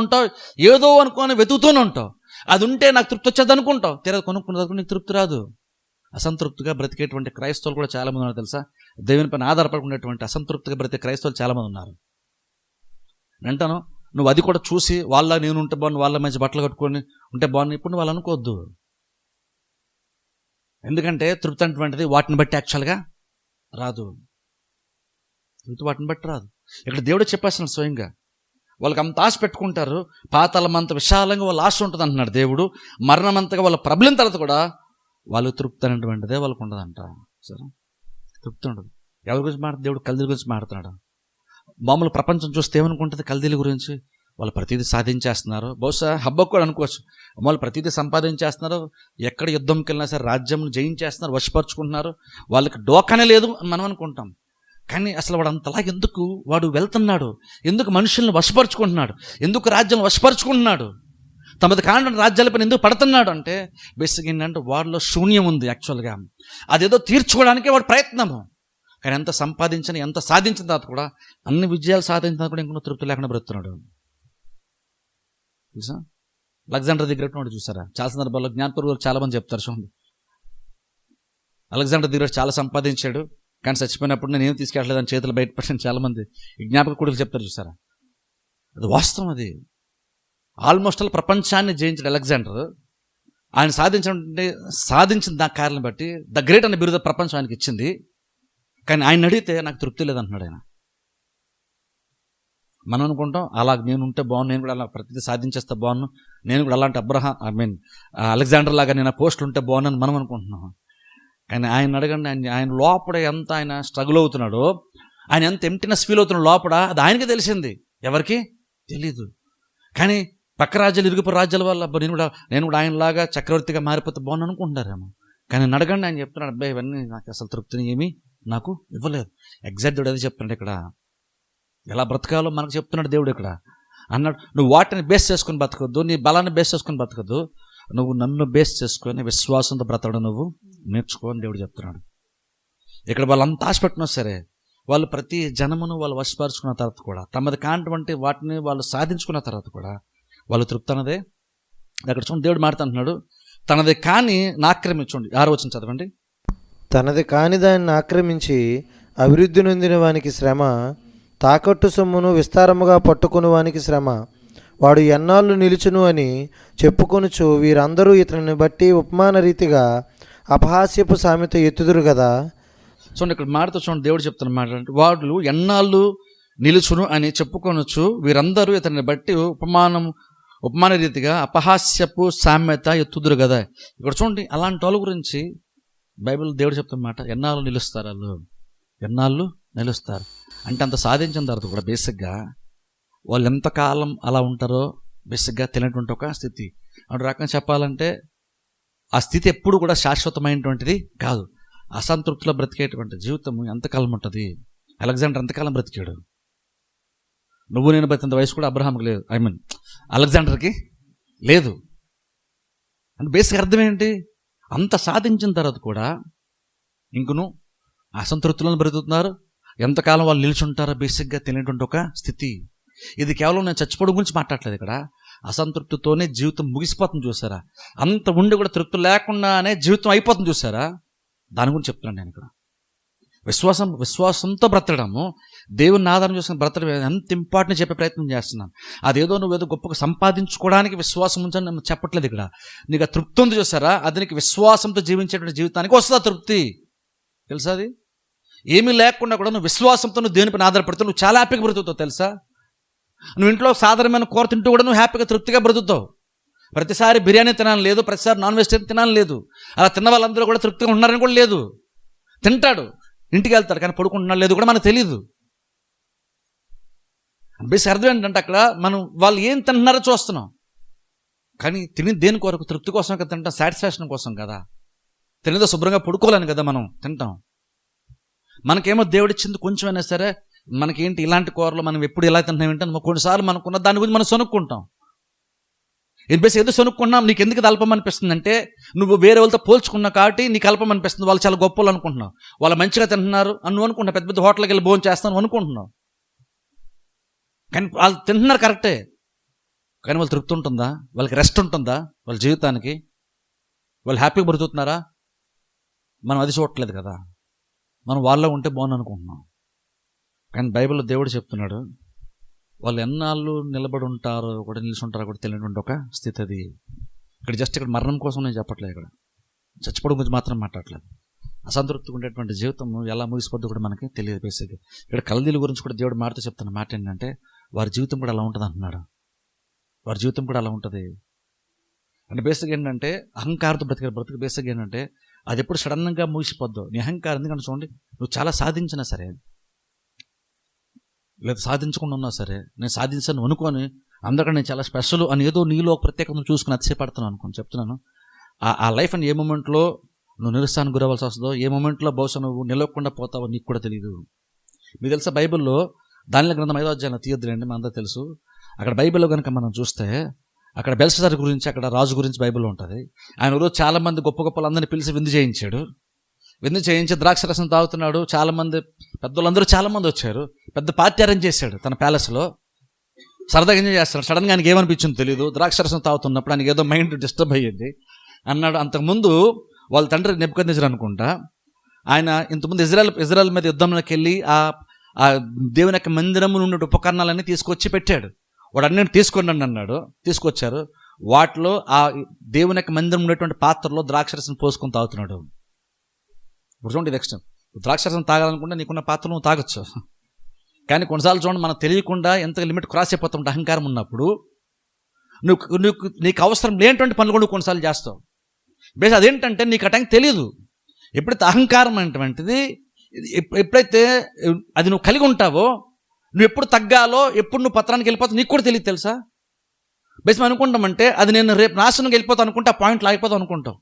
ఉంటావు, ఏదో అనుకోని వెతుకుతూనే ఉంటావు. అది ఉంటే నాకు తృప్తి వచ్చేది అనుకుంటావు, తీరా కొనుక్కున్నది నీకు తృప్తి రాదు. అసంతృప్తిగా బ్రతికేటువంటి క్రైస్తవులు కూడా చాలామంది ఉన్నారు తెలుసా. దేవుని పైన ఆధారపడుకునేటువంటి అసంతృప్తిగా బ్రతికే క్రైస్తవులు చాలామంది ఉన్నారు. వింటాను, నువ్వు అది కూడా చూసి వాళ్ళ నేను ఉంటే బాగుంది, వాళ్ళ మంచి బట్టలు కట్టుకొని ఉంటే బాగుంది ఇప్పుడు వాళ్ళు అనుకోవద్దు. ఎందుకంటే తృప్తి అటువంటిది వాటిని బట్టి యాక్చువల్గా రాదు. తృప్తి వాటిని బట్టి రాదు. ఇక్కడ దేవుడు చెప్పేస్తున్నాడు స్వయంగా, వాళ్ళకి అంత ఆశ పెట్టుకుంటారు, పాతాళమంత విశాలంగా వాళ్ళ ఆశ ఉంటుంది అంటున్నాడు దేవుడు. మరణమంతగా వాళ్ళ ప్రబలిన తర్వాత కూడా వాళ్ళకి తృప్తి అనేటువంటిదే వాళ్ళకు ఉండదంట. సరే, తృప్తి ఉండదు. ఎవరి గురించి మాట్లాడు? దేవుడు కల్దీల గురించి మాట్లాడుతున్నాడు. మామూలు ప్రపంచం చూస్తే ఏమనుకుంటుంది కల్దీల గురించి? వాళ్ళు ప్రతిదీ సాధించేస్తున్నారు. బహుశా హబ్బకు కూడా అనుకోవచ్చు, వాళ్ళు ప్రతిదీ సంపాదించేస్తున్నారు, ఎక్కడ యుద్ధంకి వెళ్ళినా సరే రాజ్యం జయించేస్తున్నారు, వశపరుచుకుంటున్నారు, వాళ్ళకి డోకానే లేదు అని మనం అనుకుంటాం. కానీ అసలు వాడు అంతలా ఎందుకు వాడు వెళ్తున్నాడు? ఎందుకు మనుషుల్ని వశపరుచుకుంటున్నాడు? ఎందుకు రాజ్యాలను వశపరుచుకుంటున్నాడు? తమది కాని రాజ్యాలపైన ఎందుకు పడుతున్నాడు అంటే బేసిక్ ఏంటంటే వాడిలో శూన్యం ఉంది. యాక్చువల్గా అదేదో తీర్చుకోవడానికే వాడు ప్రయత్నము. కానీ ఎంత సాధించిన తర్వాత కూడా, అన్ని విజయాలు సాధించిన తర్వాత కూడా ఇంకొక తృప్తి లేకుండా బ్రతున్నాడు. తెలుసా, అలెగ్జాండర్ దగ్గర చూసారా? చాలా సందర్భాల్లో జ్ఞానపూర్వకులు చాలా మంది చెప్తారు. చూడండి, అలెగ్జాండర్ దగ్గర చాలా సంపాదించాడు, కానీ చచ్చిపోయినప్పుడు నేను ఏం తీసుకెళ్ళలేదని చేతులు బయటపడిన చాలా మంది జ్ఞాపక కూడా చెప్తారు. చూసారా, అది వాస్తవం. అది ఆల్మోస్ట్ అలా ప్రపంచాన్ని జయించాడు అలెగ్జాండర్. ఆయన సాధించిన దాని కారణం బట్టి ద గ్రేట్ అనే బిరుదు ప్రపంచం ఆయనకి ఇచ్చింది. కానీ ఆయన అడిగితే నాకు తృప్తి లేదంటున్నాడు ఆయన. మనం అనుకుంటాం అలా నేను ఉంటే బాగున్నాను, నేను కూడా అలా ప్రతిదీ సాధించేస్తే బాగున్నాను, నేను కూడా అలాంటి అలెగ్జాండర్ లాగా నేను ఆ పోస్టులు ఉంటే బాగున్నాను మనం అనుకుంటున్నాం. కానీ ఆయన అడగండి, ఆయన లోపల ఎంత ఆయన స్ట్రగుల్ అవుతున్నాడో, ఆయన ఎంత ఎంప్టీనెస్ ఫీల్ అవుతున్నాడు లోపల, అది ఆయనకే తెలిసింది, ఎవరికి తెలీదు. కానీ పక్క రాజ్యాలు, ఇరుగుపు రాజ్యాల వల్ల నేను కూడా ఆయనలాగా చక్రవర్తిగా మారిపోతే బాగున్నాను అనుకుంటున్నారేమో. కానీ అడగండి, ఆయన చెప్తున్నాడు అబ్బాయి ఇవన్నీ నాకు అసలు తృప్తిని ఏమీ నాకు ఇవ్వలేదు. ఎగ్జాక్ట్ దేవుడు అదే చెప్తున్నాడు ఇక్కడ. ఎలా బ్రతకాలో మనకు చెప్తున్నాడు దేవుడు ఇక్కడ. అన్నాడు, నువ్వు వాటిని బేస్ చేసుకుని బతకద్దు, నీ బలాన్ని బేస్ చేసుకుని బతకద్దు, నువ్వు నన్ను బేస్ చేసుకొని విశ్వాసంతో బ్రతకడం నువ్వు నేర్చుకో అని దేవుడు చెప్తున్నాడు. ఇక్కడ వాళ్ళంతా ఆశ పెట్టినా సరే, వాళ్ళు ప్రతి జనమును వాళ్ళు వశపరుచుకున్న తర్వాత కూడా, తమది కానిటువంటి వాటిని వాళ్ళు సాధించుకున్న తర్వాత కూడా వాళ్ళు తృప్తి అన్నదే అక్కడ చూడండి. దేవుడు మాట్లాడుతున్నాడు, తనది కాని ఆక్రమించండి. 6వ వచనం చదవండి. తనది కాని దాన్ని ఆక్రమించి అభివృద్ధి నొందిన వానికి శ్రమ, తాకట్టు సొమ్మును విస్తారముగా పట్టుకుని వానికి శ్రమ, వాడు ఎన్నాళ్ళు నిలుచును అని చెప్పుకొనుచు వీరందరూ ఇతనిని బట్టి ఉపమాన రీతిగా అపహాస్యపు సామెత ఎత్తుదురు కదా. చూడండి, ఇక్కడ మాటతో చూడండి, దేవుడు చెప్తున్న మాట, వాడు ఎన్నాళ్ళు నిలుచును అని చెప్పుకొనొచ్చు వీరందరూ ఇతనిని బట్టి ఉపమాన రీతిగా అపహాస్యపు సామెత ఎత్తుదురు కదా. ఇక్కడ చూడండి, అలాంటి వాళ్ళ గురించి బైబిల్ దేవుడు చెప్తున్న మాట, ఎన్నాళ్ళు నిలుస్తారు వాళ్ళు, ఎన్నాళ్ళు నిలుస్తారు అంటే అంత సాధించిన తర్వాత కూడా బేసిక్గా వాళ్ళు ఎంతకాలం అలా ఉంటారో బేసిక్గా తెలియనటువంటి ఒక స్థితి. అటు రకంగా చెప్పాలంటే ఆ స్థితి ఎప్పుడు కూడా శాశ్వతమైనటువంటిది కాదు. అసంతృప్తిలో బ్రతికేటువంటి జీవితం ఎంతకాలం ఉంటుంది? అలెగ్జాండర్ ఎంతకాలం బ్రతికాడు? నువ్వు నేను బ్రతికినంత వయసు కూడా అబ్రహాంకి లేదు, అలెగ్జాండర్కి లేదు. అంటే బేసిక్ అర్థం ఏంటి? అంత సాధించిన తర్వాత కూడా ఇంకను అసంతృప్తిలో బ్రతుకుతున్నారు. ఎంతకాలం వాళ్ళు నిల్చుంటారో బేసిక్గా తెలియనటువంటి ఒక స్థితి. ఇది కేవలం నేను చచ్చిపోవడం గురించి మాట్లాడలేదు. ఇక్కడ అసంతృప్తితోనే జీవితం ముగిసిపోతుంది చూసారా. అంత ఉండి కూడా తృప్తి లేకుండానే జీవితం అయిపోతుంది చూసారా. దాని గురించి చెప్తున్నాను నేను ఇక్కడ. విశ్వాసంతో బ్రతకడము, దేవుని ఆధారం చేసుకుని బ్రతకడం ఎంత ఇంపార్టెంట్ చెప్పే ప్రయత్నం చేస్తున్నాను. అదేదో నువ్వేదో గొప్పగా సంపాదించుకోవడానికి విశ్వాసం ఉంచని నేను చెప్పట్లేదు ఇక్కడ. నీకు ఆ తృప్తి ఉంది చూసారా, అది నీకు విశ్వాసంతో జీవించేటువంటి జీవితానికి వస్తుంది ఆ తృప్తి. తెలుసా? అది ఏమీ లేకుండా కూడా నువ్వు విశ్వాసంతో నువ్వు దేవునిపైన ఆధారపడితే నువ్వు చాలా హ్యాపీగా బ్రతుకుతావు. తెలుసా? నువ్వు ఇంట్లో సాధారణమైన కూర తింటూ కూడా నువ్వు హ్యాపీగా తృప్తిగా బ్రతుకుతావు. ప్రతిసారి బిర్యానీ తినాలని లేదు, ప్రతిసారి నాన్ వెజిటేరియన్ తినాలని లేదు. అలా తిన్న వాళ్ళందరూ కూడా తృప్తిగా ఉన్నారని కూడా లేదు. తింటాడు, ఇంటికి వెళ్తాడు, కానీ పడుకుంటున్నాడు లేదు కూడా మనకు తెలియదు. బేసిక్ అర్థం ఏంటంటే అక్కడ మనం వాళ్ళు ఏం తింటున్నారో చూస్తున్నాం, కానీ తిని దేని కొరకు? తృప్తి కోసం కదా తింటాం, సాటిస్ఫాక్షన్ కోసం కదా. తినేదో శుభ్రంగా పడుకోలేని కదా మనం తింటాం. మనకేమో దేవుడిచ్చింది కొంచెమైనా సరే, మనకేంటి ఇలాంటి కూరలు మనం ఎప్పుడు ఇలా తింటాం ఏంటంటే కొన్నిసార్లు మనకున్న దాని గురించి మనం సొనుక్కుంటాం. ఏదో సొనుక్కున్నాం, నీకు ఎందుకు అల్పం అనిపిస్తుంది అంటే నువ్వు వేరే వాళ్ళతో పోల్చుకున్నావు కాబట్టి నీకు అల్పం అనిపిస్తుంది. వాళ్ళు చాలా గొప్పలు అనుకుంటున్నావు, వాళ్ళు మంచిగా తింటున్నారు అని నువ్వు అనుకుంటున్నావు, పెద్ద పెద్ద హోటల్కి వెళ్ళి భోజనం చేస్తాను అనుకుంటున్నావు. కానీ వాళ్ళు తింటున్నారు కరెక్టే, కానీ వాళ్ళు తృప్తి ఉంటుందా? వాళ్ళకి రెస్ట్ ఉంటుందా? వాళ్ళ జీవితానికి వాళ్ళు హ్యాపీగా బ్రతుకుతున్నారా? మనం అది చూడట్లేదు కదా. మనం వాళ్ళలో ఉంటే బాగుంది అనుకుంటున్నాం. కానీ బైబిల్లో దేవుడు చెప్తున్నాడు, వాళ్ళు ఎన్నాళ్ళు నిలబడి ఉంటారో కూడా నిలిచి ఉంటారో కూడా తెలియనటువంటి ఒక స్థితి అది. ఇక్కడ మరణం కోసం నేను చెప్పట్లేదు, ఇక్కడ చచ్చిపోవడం గురించి మాత్రం మాట్లాడలేదు. అసంతృప్తిగా ఉండేటువంటి జీవితం ఎలా ముగిసిపోద్దో కూడా మనకి తెలియదు. బేసిక్గా ఇక్కడ కల్దీల గురించి కూడా దేవుడు మాటతో చెప్తున్న మాట ఏంటంటే వారి జీవితం కూడా అలా ఉంటుంది అంటున్నాడు. వారి జీవితం కూడా అలా ఉంటుంది అంటే బేసిక్గా ఏంటంటే అహంకారంతో బ్రతుకు బేసిక్గా ఏంటంటే అది ఎప్పుడు సడన్గా ముగిసిపోద్దు నీ అహంకారం. ఎందుకంటే చూడండి, నువ్వు చాలా సాధించినా సరే లేదా సాధించకుండా ఉన్నా సరే, నేను సాధించాను అనుకొని అందరికీ నేను చాలా స్పెషల్ అని ఏదో నీలో ఒక ప్రత్యేకతను చూసుకుని అతిశయపడుతున్నాను అనుకోని చెప్తున్నాను. ఆ లైఫ్ అని ఏ మూమెంట్లో నువ్వు నిరుత్సాహానికి గురవలసి వస్తుందో, ఏ మూమెంట్లో బహుశా నువ్వు నిలవకుండా పోతావో నీకు కూడా తెలియదు. మీకు తెలుసా, బైబిల్లో దానిలో గ్రంథం 5వ అధ్యాయం తీయొద్దులేండి, మనందరూ తెలుసు. అక్కడ బైబిల్లో కనుక మనం చూస్తే అక్కడ బెల్షస్సర్ గురించి, అక్కడ రాజు గురించి బైబిల్లో ఉంటుంది. ఆయన రోజు చాలా మంది గొప్ప గొప్పలందరినీ పిలిచి విందు చేయించాడు. విందు చేయించి ద్రాక్ష రసం తాగుతున్నాడు. చాలామంది పెద్దోళ్ళందరూ చాలామంది వచ్చారు. పెద్ద పార్టీ అరేంజ్ చేశాడు తన ప్యాలెస్లో. సరదాగా ఎంజాయ్ చేస్తాడు. సడన్గా ఆయనకి ఏమనిపించింది తెలియదు, ద్రాక్ష రసం తాగుతున్నప్పుడు ఆయనకి ఏదో మైండ్ డిస్టర్బ్ అయ్యింది అన్నాడు. అంతకుముందు వాళ్ళ తండ్రి నెబుకద్నెజర్ అనుకుంటా, ఆయన ఇంతకుముందు ఇజ్రాయెల్ మీద యుద్ధంలోకి వెళ్ళి ఆ దేవుని యొక్క మందిరం నుండి ఉపకరణాలన్నీ తీసుకొచ్చి పెట్టాడు. వాడు అన్నింటి తీసుకున్నాడు అన్నాడు. తీసుకొచ్చారు. వాటిలో ఆ దేవుని యొక్క మందిరం ఉండేటువంటి పాత్రలో ద్రాక్షరసం పోసుకొని తాగుతున్నాడు. ఇప్పుడు చూడండి, నెక్స్ట్ ద్రాక్షరసం తాగాలనుకుంటే నీకున్న పాత్రలు నువ్వు తాగొచ్చు. కానీ కొన్నిసార్లు చూడండి, మనం తెలియకుండా ఎంత లిమిట్ క్రాస్ అయిపోతుంటే అహంకారం ఉన్నప్పుడు నీకు అవసరం లేనటువంటి పనులు కూడా కొన్నిసార్లు చేస్తావు. బేస్ అదేంటంటే నీకు ఆ టైం తెలియదు. ఎప్పుడైతే అహంకారం అనేటువంటిది ఎప్పుడైతే అది నువ్వు కలిగి ఉంటావో, నువ్వు ఎప్పుడు తగ్గాలో, ఎప్పుడు నువ్వు పత్రానికి వెళ్ళిపోతావు నీకు కూడా తెలియదు. తెలుసా, బేస్ మనం అనుకుంటామంటే అది నేను రేపు నాశనంగా వెళ్ళిపోతాను అనుకుంటే ఆ పాయింట్లు ఆగిపోతావు అనుకుంటావు.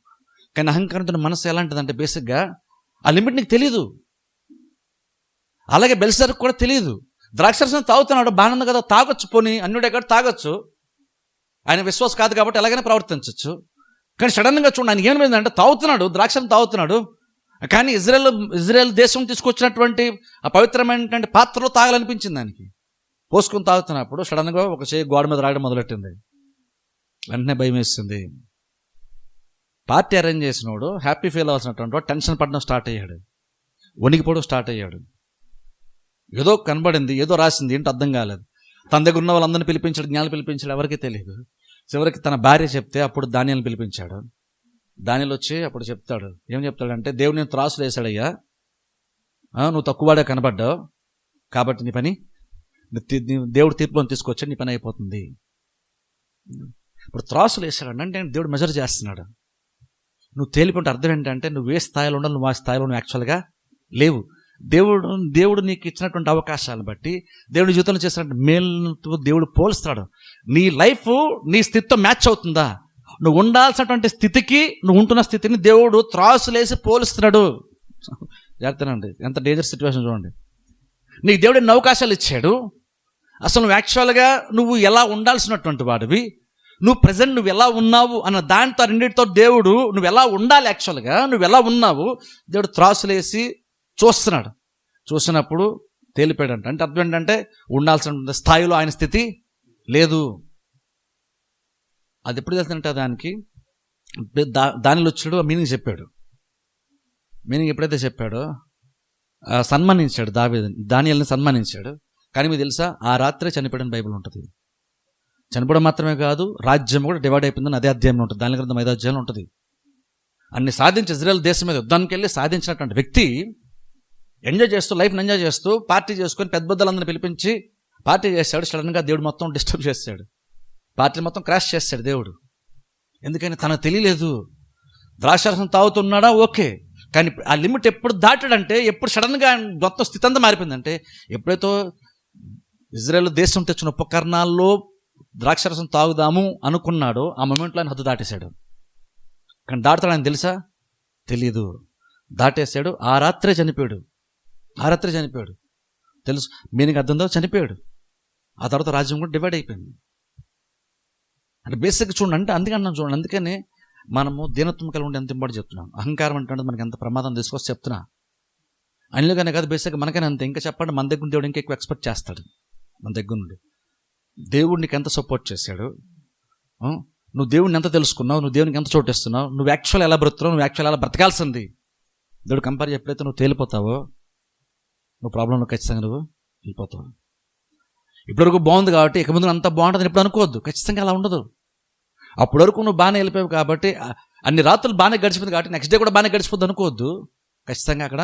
కానీ అహంకారంతో మనసు ఎలాంటిదంటే బేసిక్గా ఆ లిమిట్ నీకు తెలీదు. అలాగే బెల్షస్సర్కి కూడా తెలియదు. ద్రాక్షరసం తాగుతున్నాడు, బాగుంది కదా, తాగొచ్చు, పోనీ అన్యుడే కాబట్టి తాగొచ్చు, ఆయన విశ్వాసం కాదు కాబట్టి ఎలాగైనా ప్రవర్తించవచ్చు. కానీ సడన్గా చూడండి, ఆయనకి ఏమైందంటే తాగుతున్నాడు, ద్రాక్షరసం తాగుతున్నాడు, కానీ ఇజ్రాయెల్ దేశం తీసుకొచ్చినటువంటి ఆ పవిత్రమైనటువంటి పాత్రలో తాగాలనిపించింది ఆయనకి. పోసుకొని తాగుతున్నప్పుడు సడన్గా ఒక చేయి గోడ మీద రాయడం మొదలెట్టింది. వెంటనే భయం వేసింది. పార్టీ అరేంజ్ చేసినోడు హ్యాపీ ఫీల్ అవ్వాల్సినటువంటి వాడు టెన్షన్ పడడం స్టార్ట్ అయ్యాడు, వణికిపోవడం స్టార్ట్ అయ్యాడు. ఏదో కనబడింది, ఏదో రాసింది, ఏంటో అర్థం కాలేదు. తన దగ్గర ఉన్న వాళ్ళందరినీ పిలిపించాడు, జ్ఞానాలు పిలిపించాడు, ఎవరికీ తెలియదు. చివరికి తన భార్య చెప్తే అప్పుడు దానియేలుని పిలిపించాడు. దానియేలు వచ్చి అప్పుడు చెప్తాడు, ఏం చెప్తాడంటే, దేవుడు నేను త్రాసులు వేసాడయ్యా, నువ్వు తక్కువవాడే కనబడ్డావు కాబట్టి నీ పని దేవుడు తీర్పులో తీసుకొచ్చాడు, నీ పని అయిపోతుంది. ఇప్పుడు త్రాసులు వేసాడు అంటే దేవుడు మెజర్ చేస్తున్నాడు. నువ్వు తేలిపోతే అర్థం ఏంటంటే నువ్వు ఏ స్థాయిలో ఉండాలి, నువ్వు ఆ స్థాయిలో నువ్వు యాక్చువల్గా లేవు. దేవుడు నీకు ఇచ్చినటువంటి అవకాశాలను బట్టి, దేవుడి జీవితంలో చేసినటువంటి మేలుతో దేవుడు పోలుస్తాడు. నీ లైఫ్ నీ స్థితితో మ్యాచ్ అవుతుందా? నువ్వు ఉండాల్సినటువంటి స్థితికి, నువ్వు ఉంటున్న స్థితిని దేవుడు త్రాసులేసి పోలుస్తున్నాడు. జాగ్రత్తనండి, ఎంత డేంజర్ సిచ్యువేషన్ చూడండి. నీకు దేవుడు ఎన్ని అవకాశాలు ఇచ్చాడు. అసలు నువ్వు యాక్చువల్గా నువ్వు ఎలా ఉండాల్సినటువంటి వాడివి, నువ్వు ప్రజెంట్ నువ్వు ఎలా ఉన్నావు అన్న దాంతో రెండింటితో దేవుడు నువ్వు ఎలా ఉండాలి, యాక్చువల్గా నువ్వు ఎలా ఉన్నావు దేవుడు త్రాసులేసి చూస్తున్నాడు. చూసినప్పుడు తేలిపోయాడంట. అంటే అర్థం ఏంటంటే ఉండాల్సిన స్థాయిలో ఆయన స్థితి లేదు. అది ఎప్పుడు తెలుస్తుందంటే దానికి దానిలో వచ్చాడు, మీనింగ్ చెప్పాడు. మీనింగ్ ఎప్పుడైతే చెప్పాడో సన్మానించాడు, దానియేలుని సన్మానించాడు. కానీ మీకు తెలుసా, ఆ రాత్రే చనిపోయిన బైబిల్ ఉంటుంది. చనిపోవడం మాత్రమే కాదు, రాజ్యం కూడా డివైడ్ అయిపోయిందని అదే అధ్యాయంలో ఉంటుంది. దాని గ్రంథం 5వ అధ్యాయంలో ఉంటుంది. అన్ని సాధించి ఇజ్రాయెల్ దేశం మీద యుద్ధానికి వెళ్ళి సాధించినటువంటి వ్యక్తి ఎంజాయ్ చేస్తూ, లైఫ్ని ఎంజాయ్ చేస్తూ, పార్టీ చేసుకొని పెద్ద పెద్దలందరినీ పిలిపించి పార్టీ చేశాడు. సడన్గా దేవుడు మొత్తం డిస్టర్బ్ చేశాడు, పార్టీ మొత్తం క్రాష్ చేశాడు దేవుడు. ఎందుకని తనకు తెలియలేదు. ద్రాక్షరసం తాగుతున్నాడా ఓకే, కానీ ఆ లిమిట్ ఎప్పుడు దాటాడంటే, ఎప్పుడు సడన్గా మొత్తం స్థితి అంతా మారిపోయిందంటే, ఎప్పుడైతే ఇజ్రాయెల్ దేశం తెచ్చిన ఉపకరణాల్లో ద్రాక్షరసం తాగుదాము అనుకున్నాడో ఆ మొమెంట్లో ఆయన హద్దు దాటేశాడు. కానీ దాటుతాడని తెలుసా? తెలీదు. దాటేశాడు. ఆ రాత్రే చనిపోయాడు. తెలుసు మీనింగ్ అర్థంతో చనిపోయాడు. ఆ తర్వాత రాజ్యం కూడా డివైడ్ అయిపోయింది. అంటే బేసిక్గా చూడండి, అంటే అందుకనే మనము దీనత్వం కలిగి ఉండి ఎంత ఇంపార్టెంట్ చెప్తున్నాం. అహంకారం అంటే మనకి ఎంత ప్రమాదం తీసుకొచ్చి చెప్తున్నా. అనిలుగానే కాదు, బేసిక్గా మనకైనా అంతే. ఇంకా చెప్పండి, మన దగ్గర దేవుడు ఇంకా ఎక్కువ ఎక్స్పెక్ట్ చేస్తాడు. మన దగ్గర నుండి దేవుడు నీకు ఎంత సపోర్ట్ చేశాడు, నువ్వు దేవుడిని ఎంత తెలుసుకున్నావు, నువ్వు దేవునికి ఎంత చోటిస్తున్నావు, నువ్వు యాక్చువల్ ఎలా బ్రతుకున్నావు, నువ్వు యాక్చువల్ ఎలా బ్రతకాల్సింది దేవుడు కంపేర్. ఎప్పుడైతే నువ్వు తేలిపోతావో నువ్వు ప్రాబ్లంలో ఖచ్చితంగా నువ్వు వెళ్ళిపోతావు. ఇప్పటివరకు బాగుంది కాబట్టి ఇక ముందు అంత బాగుంటుంది ఇప్పుడు అనుకోవద్దు. ఖచ్చితంగా అలా ఉండదు. అప్పటి వరకు నువ్వు బాగానే వెళ్ళిపోయావు కాబట్టి, అన్ని రాత్రులు బాగానే గడిచిపోయింది కాబట్టి నెక్స్ట్ డే కూడా బాగానే గడిచిపోద్ది అనుకోవద్దు. ఖచ్చితంగా అక్కడ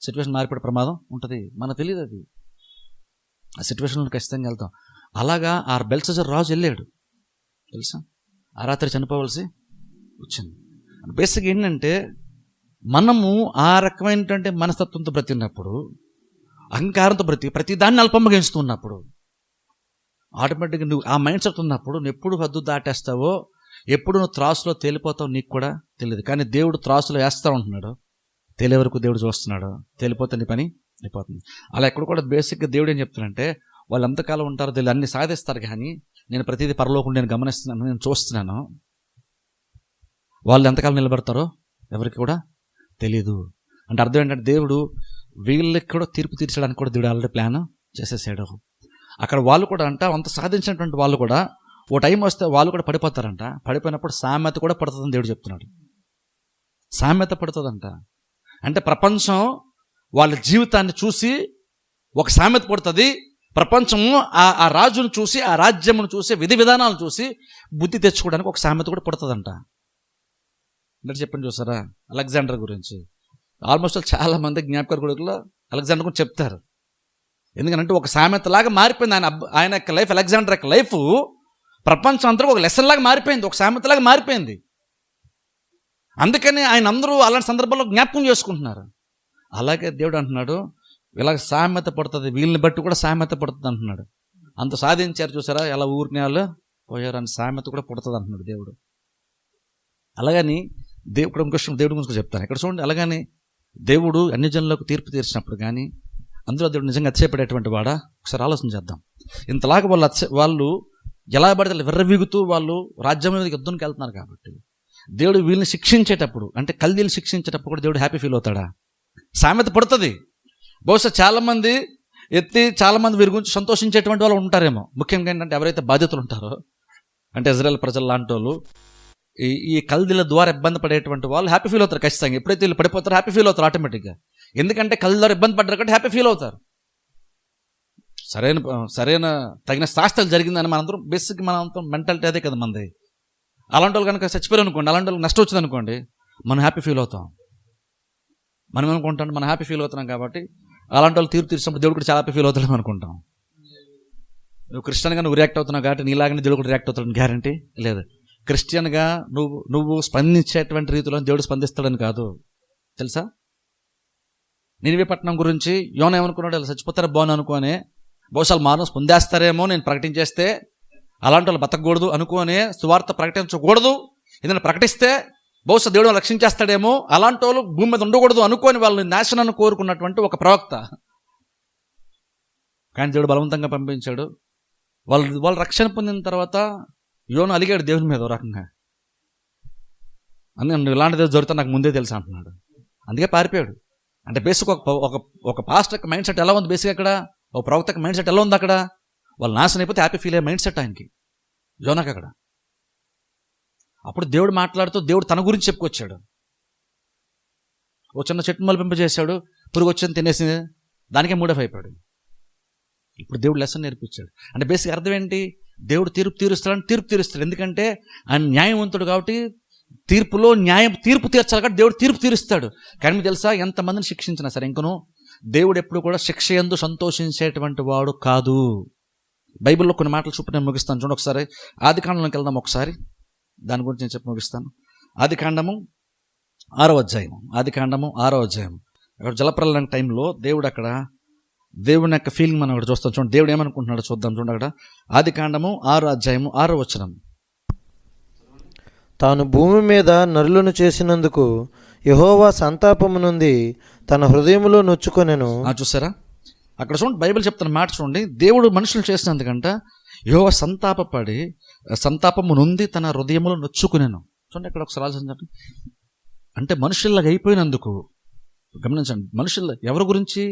సిచ్యువేషన్ మారిపోయే ప్రమాదం ఉంటుంది. మనకు తెలియదు అది. ఆ సిచ్యువేషన్లో ఖచ్చితంగా వెళ్తాం. అలాగా ఆ బెల్షస్సర్ రాజు వెళ్ళాడు తెలుసా. ఆ రాత్రి చనిపోవలసి వచ్చింది. బేసిక్ ఏంటంటే మనము ఆ రకమైనటువంటి మనస్తత్వంతో బ్రతికినప్పుడు, అహంకారంతో ప్రతి దాన్ని అల్పంగా ఎంచుతున్నప్పుడు, ఆటోమేటిక్గా నువ్వు ఆ మైండ్ సెట్ ఉన్నప్పుడు నువ్వు ఎప్పుడు హద్దు దాటేస్తావో, ఎప్పుడు నువ్వు త్రాసులో తేలిపోతావు నీకు కూడా తెలియదు. కానీ దేవుడు త్రాసులో వేస్తూ ఉంటున్నాడు. తేలే వరకు దేవుడు చూస్తున్నాడు. తేలిపోతే నీ పని అయిపోతుంది. అలా ఎక్కడ కూడా బేసిక్గా దేవుడు ఏం చెప్తున్నాడంటే, వాళ్ళు ఎంతకాలం ఉంటారో తెలియదు, అన్ని సాధిస్తారు. కానీ నేను ప్రతిదీ పరలోకం నేను గమనిస్తున్నాను, నేను చూస్తున్నాను. వాళ్ళు ఎంతకాలం నిలబడతారో ఎవరికి కూడా తెలీదు. అంటే అర్థం ఏంటంటే దేవుడు వీళ్ళకి కూడా తీర్పు తీర్చడానికి కూడా దేవుడు ఆల్రెడీ ప్లాన్ చేసేసాడు. అక్కడ వాళ్ళు కూడా అంత సాధించినటువంటి వాళ్ళు కూడా ఓ టైం వస్తే వాళ్ళు కూడా పడిపోతారంట. పడిపోయినప్పుడు సామెత కూడా పడుతుందని దేవుడు చెప్తున్నాడు. సామెత పడుతుందంట. అంటే ప్రపంచం వాళ్ళ జీవితాన్ని చూసి ఒక సామెత పడుతుంది. ప్రపంచము ఆ రాజును చూసి, ఆ రాజ్యమును చూసి, విధి విధానాలను చూసి బుద్ధి తెచ్చుకోవడానికి ఒక సామెత కూడా పడుతుందంట. అంటే చెప్పండి చూసారా అలెగ్జాండర్ గురించి. ఆల్మోస్ట్ చాలా మంది జ్ఞాపక కొడుకులో అలెగ్జాండర్ గురించి చెప్తారు. ఎందుకంటే ఒక సామెతలాగా మారిపోయింది ఆయన యొక్క లైఫ్. అలెగ్జాండర్ యొక్క లైఫ్ ప్రపంచం అంతా ఒక లెసన్ లాగా మారిపోయింది, ఒక సామెతలాగా మారిపోయింది. అందుకని ఆయన అందరూ అలాంటి సందర్భాల్లో జ్ఞాపకం చేసుకుంటున్నారు. అలాగే దేవుడు అంటున్నాడు, ఇలాగ సామెత పడుతుంది, వీళ్ళని బట్టి కూడా సామెత పడుతుంది అంటున్నాడు. అంత సాధించారు చూసారా, ఎలా ఊరికి వాళ్ళు పోయారు అని సామెత కూడా పుడుతుంది అంటున్నాడు దేవుడు. అలాగని దేవుడు ఇంకొక దేవుడి గురించి చెప్తాను ఇక్కడ చూడండి. అలాగని దేవుడు అన్ని జనులకు తీర్పు తీర్చినప్పుడు కానీ అందులో దేవుడు నిజంగా అతిశయపడేటువంటి వాడా? ఒకసారి ఆలోచన చేద్దాం. ఇంతలాగా వాళ్ళు ఎలా పడితే విర్రవీగుతూ వాళ్ళు రాజ్యం మీద యుద్ధానికి వెళ్తున్నారు కాబట్టి దేవుడు వీళ్ళని శిక్షించేటప్పుడు, అంటే కల్దీలు శిక్షించేటప్పుడు కూడా దేవుడు హ్యాపీ ఫీల్ అవుతాడా? సామెత పడుతుంది. బహుశా చాలామంది చాలామంది వీరి గురించి సంతోషించేటువంటి వాళ్ళు ఉంటారేమో. ముఖ్యంగా ఏంటంటే ఎవరైతే బాధితులు ఉంటారో, అంటే ఇజ్రాయెల్ ప్రజలు లాంటి వాళ్ళు, ఈ కల్దీల ద్వారా ఇబ్బంది పడేటువంటి వాళ్ళు హ్యాపీ ఫీల్ అవుతారు ఖచ్చితంగా. ఎప్పుడైతే వీళ్ళు పడిపోతారో హ్యాపీ ఫీల్ అవుతారు ఆటోమేటిక్గా. ఎందుకంటే కల్దీల ద్వారా ఇబ్బంది పడ్డారు కాబట్టి హ్యాపీ ఫీల్ అవుతారు. సరైన తగిన శాస్త్రాలు జరిగిందని మనందరం బేసిక్ మనందరం మెంటాలిటీ అదే కదా మనది. అలాంటి వాళ్ళు కనుక చచ్చిపోయారు అనుకోండి, అలాంటి వాళ్ళకి నష్టం వచ్చింది అనుకోండి, మనం హ్యాపీ ఫీల్ అవుతాం. మనం ఏమనుకుంటాం, మనం హ్యాపీ ఫీల్ అవుతున్నాం కాబట్టి అలాంటి వాళ్ళు తీర్పు తీర్చినప్పుడు దేవుడు కూడా చాలా హ్యాపీ ఫీల్ అవుతాడని అనుకుంటాం. నువ్వు క్రిస్టియన్గా నువ్వు రియాక్ట్ అవుతున్నావు కాబట్టి నీలాగానే దేవుడు కూడా రియాక్ట్ అవుతాడని గ్యారంటీ లేదు. క్రిస్టియన్గా నువ్వు స్పందించేటువంటి రీతిలో దేవుడు స్పందిస్తాడని కాదు తెలుసా. నినివే పట్టణం గురించి యోనా ఏమనుకున్నాడు, అలా చచ్చిపోతారా బాగుని అనుకోని, బహుశా మానవ పొందేస్తారేమో నేను ప్రకటించేస్తే, అలాంటి వాళ్ళు బతకూడదు అనుకోని సువార్త ప్రకటించకూడదు, ఏదైనా ప్రకటిస్తే బహుశా దేవుడు రక్షించేస్తాడేమో, అలాంటి వాళ్ళు భూమి మీద ఉండకూడదు అనుకోని వాళ్ళని నాశనాన్ని కోరుకున్నటువంటి ఒక ప్రవక్త. కానీ దేవుడు బలవంతంగా పంపించాడు. వాళ్ళు రక్షణ పొందిన తర్వాత యోనా అలిగాడు దేవుని మీద రకంగా. అని ఇలాంటిది జరుగుతా నాకు ముందే తెలుసు అంటున్నాడు. అందుకే పారిపోయాడు. అంటే బేసిక్ ఒక పాస్టర్ మైండ్ సెట్ ఎలా ఉంది, బేసిక్ అక్కడ ఒక ప్రవక్త మైండ్ సెట్ ఎలా ఉంది అక్కడ, వాళ్ళు నాశనం అయిపోతే హ్యాపీ ఫీల్ అయ్యే మైండ్ సెట్ ఆయనకి, యోనాకి అక్కడ. అప్పుడు దేవుడు మాట్లాడుతూ దేవుడు తన గురించి చెప్పుకొచ్చాడు. ఓ చిన్న చెట్టు మలిపింపజేశాడు, పురుగు వచ్చింది తినేసింది, దానికే మూడఫ్ అయిపోయాడు. ఇప్పుడు దేవుడు లెసన్ నేర్పించాడు. అంటే బేసిక్ అర్థం ఏంటి, దేవుడు తీర్పు తీరుస్తాడు. ఎందుకంటే ఆయన న్యాయవంతుడు కాబట్టి తీర్పులో తీర్పు తీర్చాలి కాబట్టి దేవుడు తీర్పు తీరుస్తాడు. కానీ మీకు తెలుసా, ఎంతమందిని శిక్షించినా సరే ఇంకను దేవుడు ఎప్పుడు కూడా శిక్ష యందు సంతోషించేటువంటి వాడు కాదు. బైబిల్లో కొన్ని మాటలు చూపి నేను ముగిస్తాను. చూడండి ఒకసారి ఆదికాండంలోకి వెళ్దాం. ఒకసారి దాని గురించి నేను చెప్పి ముగిస్తాను. ఆదికాండము 6వ అధ్యాయం. అక్కడ జలప్రలయం టైంలో దేవుడు అక్కడ దేవుని యొక్క ఫీలింగ్ మనం అక్కడ చూస్తాం. చూడండి దేవుడు ఏమనుకుంటున్నాడో చూద్దాం. చూడండి అక్కడ ఆదికాండము 6:6 తాను భూమి మీద నరులను చేసినందుకు యెహోవా సంతాపము నుండి తన హృదయములో నొచ్చుకొనెను. చూసారా అక్కడ చూడండి బైబిల్ చెప్తున్న మాట చూడండి. దేవుడు మనుషులు చేసినందుకంట యెహోవా సంతాపము నుండి తన హృదయములో నొచ్చుకునేను. చూడండి ఇక్కడ ఒకసారి ఆలోచించండి. అంటే మనుషుల్లాగా అయిపోయినందుకు గమనించండి. మనుషులు ఎవరి గురించి?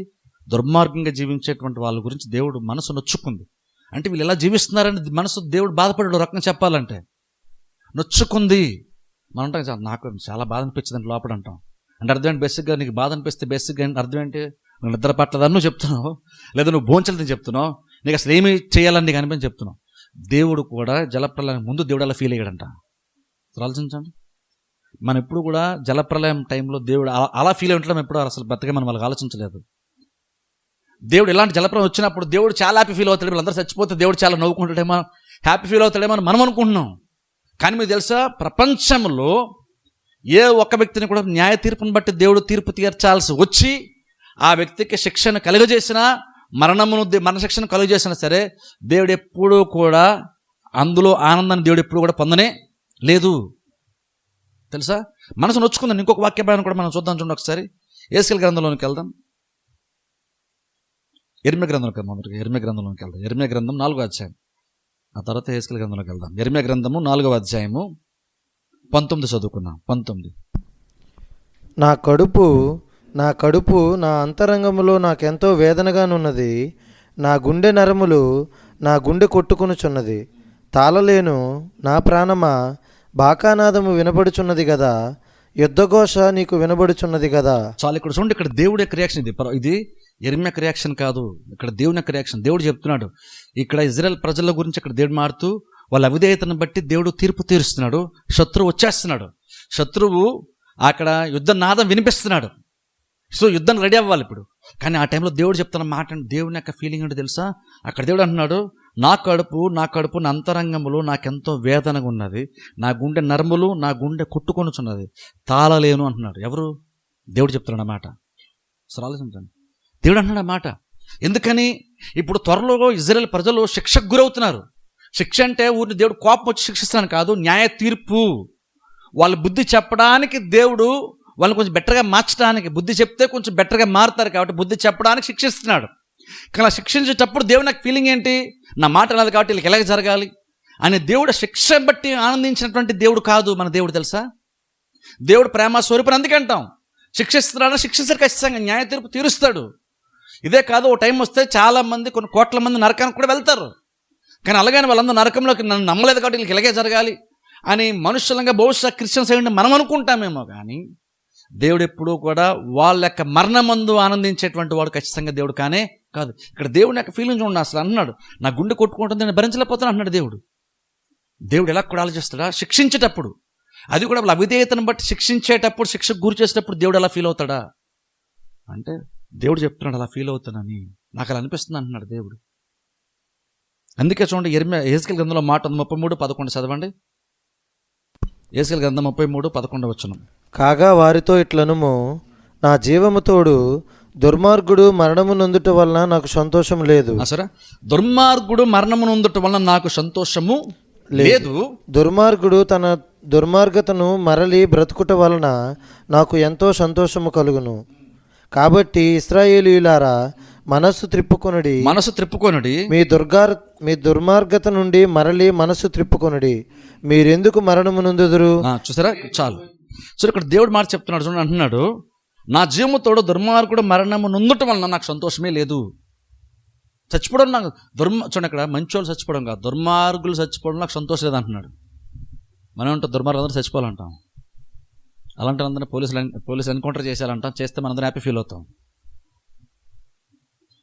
దుర్మార్గంగా జీవించేటువంటి వాళ్ళ గురించి దేవుడు మనసు నొచ్చుకుంది. అంటే వీళ్ళు ఎలా జీవిస్తున్నారని మనసు దేవుడు బాధపడే రకంగా చెప్పాలంటే నొచ్చుకుంది. మనం అంటాం నాకు చాలా బాధ అనిపించింది లోపల అంటాం. అంటే అర్థం ఏంటి? బేసిక్గా నీకు బాధ అనిపిస్తే బేసిక్గా అర్థం ఏంటి? నువ్వు నిద్ర పట్టలేదని నువ్వు చెప్తున్నావు, లేదా నువ్వు భోంచలేదని చెప్తున్నావు, నీకు అసలు ఏమి చేయాలని నీకు అనిపించి చెప్తున్నావు. దేవుడు కూడా జలప్రలయం ముందు దేవుడు అలా ఫీల్ అయ్యాడంట. ఆలోచించండి. మనం ఎప్పుడు కూడా జలప్రలయం టైంలో దేవుడు అలా ఫీల్ అయ్యడం ఎప్పుడు అసలు బతకే మనం వాళ్ళకి ఆలోచించలేదు. దేవుడు ఇలాంటి జలప్రలయం వచ్చినప్పుడు దేవుడు చాలా హ్యాపీ ఫీల్ అవుతాడు. వీళ్ళందరూ చచ్చిపోతే దేవుడు చాలా నవ్వుకుంటాడేమో, హ్యాపీ ఫీల్ అవుతాడేమో అని మనం అనుకుంటున్నాం. కానీ మీకు తెలుసా, ప్రపంచంలో ఏ ఒక్క వ్యక్తిని కూడా న్యాయ తీర్పును బట్టి దేవుడు తీర్పు తీర్చాల్సి వచ్చి ఆ వ్యక్తికి శిక్షను కలుగజేసినా, మరణశిక్షను కలుగజేసినా సరే దేవుడు ఎప్పుడూ కూడా అందులో ఆనందాన్ని దేవుడు ఎప్పుడు కూడా పొందనే లేదు. తెలుసా, మనసు నొచ్చుకుందని ఇంకొక వాక్య భాగం కూడా మనం చూద్దాం. చూడండి ఒకసారి యేసయ్య గ్రంథంలోనికి వెళ్దాం. యెర్మీయా గ్రంథంలోకి వెళ్దాం. యెర్మీయా గ్రంథం 4వ అధ్యాయం. ఆ తర్వాత యేసయ్య గ్రంథంలోకి వెళ్దాం. యెర్మీయా గ్రంథము 4వ అధ్యాయము 19 చదువుకున్నాం. 19 నా కడుపు నా అంతరంగములో నాకెంతో వేదనగానున్నది. నా గుండె నరములు నా గుండె కొట్టుకొనుచున్నది. తాళలేను నా ప్రాణమా, బాకానాదము వినబడుచున్నది కదా, యుద్ధఘోష నీకు వినబడుచున్నది కదా. చాలు. ఇక్కడ చూడండి, ఇక్కడ దేవుడి యొక్క రియాక్షన్ ఇది యెర్మీయా యొక్క రియాక్షన్ కాదు, ఇక్కడ దేవుని యొక్క రియాక్షన్. దేవుడు చెప్తున్నాడు ఇక్కడ ఇజ్రాయెల్ ప్రజల గురించి. ఇక్కడ దేవుడు మారుతూ వాళ్ళ అవిధేయతను బట్టి దేవుడు తీర్పు తీరుస్తున్నాడు. శత్రువు వచ్చేస్తున్నాడు. శత్రువు అక్కడ యుద్ధ నాదం వినిపిస్తున్నాడు. సో యుద్ధం రెడీ అవ్వాలి ఇప్పుడు. కానీ ఆ టైంలో దేవుడు చెప్తున్న మాట, దేవుని యొక్క ఫీలింగ్ ఏంటో తెలుసా? అక్కడ దేవుడు అంటున్నాడు, నా కడుపు నా అంతరంగములు నాకెంతో వేదనగా ఉన్నది, నా గుండె నరములు నా గుండె కొట్టుకొనుచున్నది, తాళలేను అంటున్నాడు. ఎవరు? దేవుడు చెప్తున్నాడు అన్నమాట. అసలు ఆలోచించండి, దేవుడు అంటున్నాడు అన్నమాట. ఎందుకని? ఇప్పుడు త్వరలో ఇజ్రాయెల్ ప్రజలు శిక్షకు గురవుతున్నారు. శిక్ష అంటే ఊరిని దేవుడు కోపం వచ్చి శిక్షిస్తాను కాదు, న్యాయ తీర్పు. వాళ్ళు బుద్ధి చెప్పడానికి దేవుడు వాళ్ళని కొంచెం బెటర్గా మార్చడానికి, బుద్ధి చెప్తే కొంచెం బెటర్గా మారుతారు కాబట్టి బుద్ధి చెప్పడానికి శిక్షిస్తున్నాడు. కానీ ఆ శిక్షించేటప్పుడు దేవుడు నాకు ఫీలింగ్ ఏంటి? నా మాట అన్నది కాబట్టి వీళ్ళకి ఎలాగ జరగాలి అని దేవుడు శిక్ష బట్టి ఆనందించినటువంటి దేవుడు కాదు మన దేవుడు. తెలుసా, దేవుడు ప్రేమ స్వరూపం. అందుకే అంటాం శిక్షిస్తున్నాడు, శిక్షిస్తారు, ఖచ్చితంగా న్యాయ తీర్పు తీరుస్తాడు. ఇదే కాదు, ఓ టైం వస్తే చాలా మంది, కొన్ని కోట్ల మంది నరకానికి కూడా వెళ్తారు. కానీ అలాగని వాళ్ళందరూ నరకంలోకి నన్ను నమ్మలేదు కాబట్టి వీళ్ళకి ఇలాగే జరగాలి అని మనుషులంగా బహుశా క్రిస్టియన్స్ అయ్యండి మనం అనుకుంటామేమో. కానీ దేవుడు ఎప్పుడూ కూడా వాళ్ళ యొక్క మరణమందు ఆనందించేటువంటి వాడు ఖచ్చితంగా దేవుడు కానే కాదు. ఇక్కడ దేవుని యొక్క ఫీలింగ్ చూడండి. అసలు అన్నాడు, నా గుండె కొట్టుకుంటుంది, నేను భరించలేకపోతాను అన్నాడు దేవుడు. దేవుడు ఎలా కూడా ఆలోచిస్తాడా? శిక్షించేటప్పుడు, అది కూడా వాళ్ళ అవిధేయతను బట్టి శిక్షించేటప్పుడు, శిక్షకు గురి చేసేటప్పుడు దేవుడు ఎలా ఫీల్ అవుతాడా అంటే, దేవుడు చెప్తున్నాడు అలా ఫీల్ అవుతానని నాకు అలా అనిపిస్తుంది అంటున్నాడు దేవుడు. అందుకే చూడండి, యెహెజ్కేలు గ్రంథంలో మాట 33:11 చదవండి. యెహెజ్కేలు గ్రంథం 33:11 కాగా వారితో ఇట్లనుము, నా జీవము తోడు దుర్మార్గుడు మరణము నొందుట వలన నాకు సంతోషం లేదు. సరే, దుర్మార్గుడు మరణము నొందుట వలన నాకు సంతోషము లేదు. దుర్మార్గుడు తన దుర్మార్గతను మరలి బ్రతుకుట వలన నాకు ఎంతో సంతోషము కలుగును. కాబట్టి ఇశ్రాయేలీయులారా మనస్సు త్రిప్పుకొనుడి, మీ దుర్మార్గత నుండి మరలి మనస్సు త్రిప్పుకొనుడి, మీరెందుకు మరణము నొందుదురు. చూసారా, చాలు. సో ఇక్కడ దేవుడు మాట చెప్తున్నాడు చూడండి. అంటున్నాడు, నా జీవముతోడు దుర్మార్గుడు మరణము నొందుట వలన నాకు సంతోషమే లేదు. చచ్చిపోవడం నాకు చూడండి, ఇక్కడ మంచోళ్ళు చచ్చిపోవడం కాదు, దుర్మార్గులు చచ్చిపోవడం నాకు సంతోషం లేదు అంటున్నాడు. మనం ఉంటాం దుర్మార్గులు అందరూ చచ్చిపోవాలంటాం. అలాంటి అందరినీ పోలీసులు ఎన్కౌంటర్ చేసేయాలంటాం. చేస్తే మనందరం హ్యాపీ ఫీల్ అవుతాం.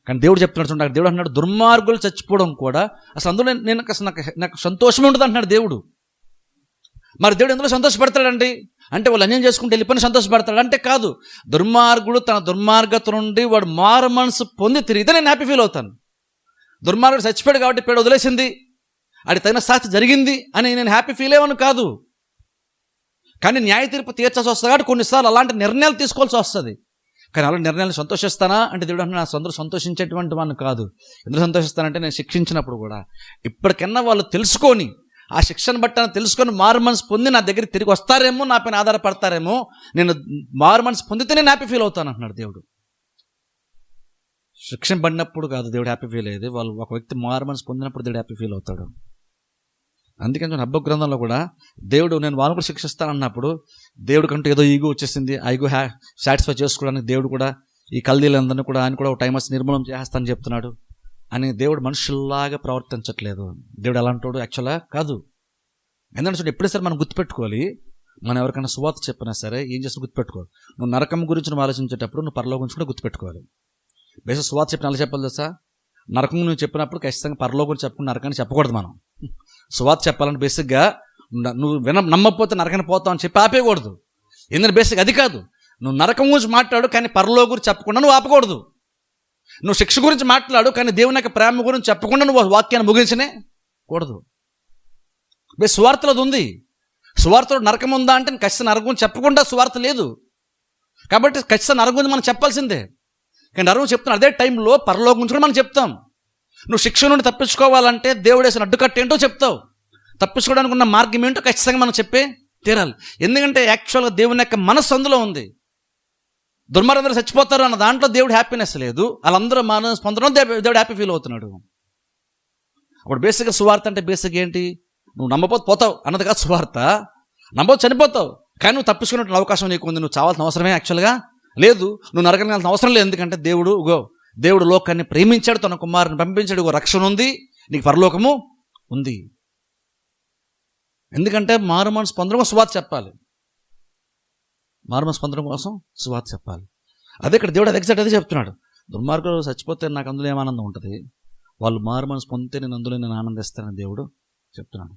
కానీ దేవుడు చెప్తున్నాడు చూడండి, దేవుడు అంటున్నాడు దుర్మార్గులు చచ్చిపోవడం కూడా అసలు అందులో నేను అసలు నాకు సంతోషం ఉంటుంది అంటున్నాడు దేవుడు. మరి దేవుడు ఎందులో సంతోషపడతాడండి అంటే, వాళ్ళు అన్యాయం చేసుకుంటే వెళ్ళిపోయిన సంతోషపడతాడు అంటే కాదు. దుర్మార్గుడు తన దుర్మార్గత నుండి వాడు మారు మనసు పొంది తిరిగితే నేను హ్యాపీ ఫీల్ అవుతాను. దుర్మార్గుడు చచ్చిపోయాడు కాబట్టి పేడ వదిలేసింది, అది తగిన శాస్తి జరిగింది అని నేను హ్యాపీ ఫీల్ అయ్యాను కాదు. కానీ న్యాయ తీర్పు తీర్చాల్సి వస్తుంది కాబట్టి కొన్నిసార్లు అలాంటి నిర్ణయాలు తీసుకోవాల్సి వస్తుంది. కానీ అలా నిర్ణయాలు సంతోషిస్తానా అంటే దేవుడు అంటే నా అందరూ సంతోషించేటువంటి వాడిని కాదు. ఎందుకు సంతోషిస్తానంటే నేను శిక్షించినప్పుడు కూడా ఇప్పటికన్నా వాళ్ళు తెలుసుకొని ఆ శిక్షను బట్టి తెలుసుకొని మారు మనసు పొంది నా దగ్గరికి తిరిగి వస్తారేమో, నా పైన ఆధారపడతారేమో, నేను మారు మనసు పొందితేనే హ్యాపీ ఫీల్ అవుతాను అంటున్నాడు దేవుడు. శిక్షణ పడినప్పుడు కాదు దేవుడు హ్యాపీ ఫీల్ అయ్యేది, వాళ్ళు ఒక వ్యక్తి మారు మనసు పొందినప్పుడు దేవుడు హ్యాపీ ఫీల్ అవుతాడు. అందుకని హబ్బక్కు గ్రంథంలో కూడా దేవుడు నేను వాళ్ళని కూడా శిక్షిస్తానన్నప్పుడు దేవుడు కంటూ ఏదో ఈగో వచ్చేసింది, ఆ ఈగో సాటిస్ఫై చేసుకోవడానికి దేవుడు కూడా ఈ కల్దీలందరినీ కూడా ఆయన కూడా ఒక టైం వచ్చి నిర్మూలన చేస్తానని చెప్తున్నాడు అని దేవుడు మనుషుల్లాగా ప్రవర్తించట్లేదు. దేవుడు అలాంటోడు యాక్చువల్గా కాదు. ఎందుకంటే చూడండి, ఎప్పుడైనా సరే మనం గుర్తుపెట్టుకోవాలి, మనం ఎవరికైనా సువార్త చెప్పినా సరే ఏం చేస్తే గుర్తుపెట్టుకోవాలి. నువ్వు నరకం గురించి నువ్వు ఆలోచించేటప్పుడు నువ్వు పరలోకం గురించి కూడా గుర్తుపెట్టుకోవాలి. బేసిక్ సువార్త చెప్పిన అలా చెప్పాలి తెలుసా, నరకం నువ్వు చెప్పినప్పుడు ఖచ్చితంగా పరలోకం గురించి చెప్పుకుని నరకాన్ని చెప్పకూడదు. మనం సువార్త చెప్పాలంటే బేసిక్గా నువ్వు నమ్మకపోతే నరకాన్ని పోతావు అని చెప్పి ఆపేయకూడదు. ఎందుకంటే బేసిక్ అది కాదు. నువ్వు నరకం గురించి మాట్లాడు కానీ పరలోకం గురించి చెప్పకుండా నువ్వు ఆపకూడదు. నువ్వు శిక్ష గురించి మాట్లాడు కానీ దేవుని యొక్క ప్రేమ గురించి చెప్పకుండా నువ్వు వాక్యాన్ని ముగించనే కూడదు. బే సువార్తలో అది ఉంది. సువార్తలో నరకం ఉందా అంటే ఖచ్చితంగా నరకం గురించి చెప్పకుండా సువార్త లేదు. కాబట్టి ఖచ్చితంగా నరకం గురించి మనం చెప్పాల్సిందే. కానీ నరకం చెప్తున్నాను, అదే టైంలో పరలోకం గురించి కూడా మనం చెప్తాం. నువ్వు శిక్ష నుండి తప్పించుకోవాలంటే దేవుడు వేసిన అడ్డుకట్ట ఏంటో చెప్తావు, తప్పించుకోవడానికి ఉన్న మార్గం ఏంటో ఖచ్చితంగా మనం చెప్పే తీరాలి. ఎందుకంటే యాక్చువల్గా దేవుని యొక్క మనస్సు అందులో ఉంది. దుర్మార్గందరూ చచ్చిపోతారు అన్న దాంట్లో దేవుడు హ్యాపీనెస్ లేదు, వాళ్ళందరూ మనసు పొందడం దేవుడు హ్యాపీ ఫీల్ అవుతున్నాడు. అప్పుడు బేసిక్గా సువార్త అంటే బేసిక్ ఏంటి, నువ్వు నమ్మపోతే పోతావు అన్నది కాదు సువార్త. నమ్మపోతే చనిపోతావు, కానీ నువ్వు తప్పించుకునే అవకాశం నీకు ఉంది. నువ్వు చావాల్సిన అవసరమే యాక్చువల్గా లేదు, నువ్వు నరకానికి వెళ్ళాల్సిన అవసరం లేదు. ఎందుకంటే దేవుడు లోకాన్ని ప్రేమించాడు, తన కుమారుని పంపించాడు, రక్షణ ఉంది, నీకు పరలోకము ఉంది. ఎందుకంటే మారు మనసు పొందడం కోసం సువార్త చెప్పాలి, మారు మనసు పొందడం కోసం సువార్త చెప్పాలి. అదే ఇక్కడ దేవుడు అది ఎగ్జాక్ట్ అదే చెప్తున్నాడు. దుర్మార్గులు చచ్చిపోతే నాకు అందులో ఏమానందం ఉంటుంది, వాళ్ళు మారు మనసు పొందితే నేను అందులో నేను ఆనందిస్తానని దేవుడు చెప్తున్నాడు.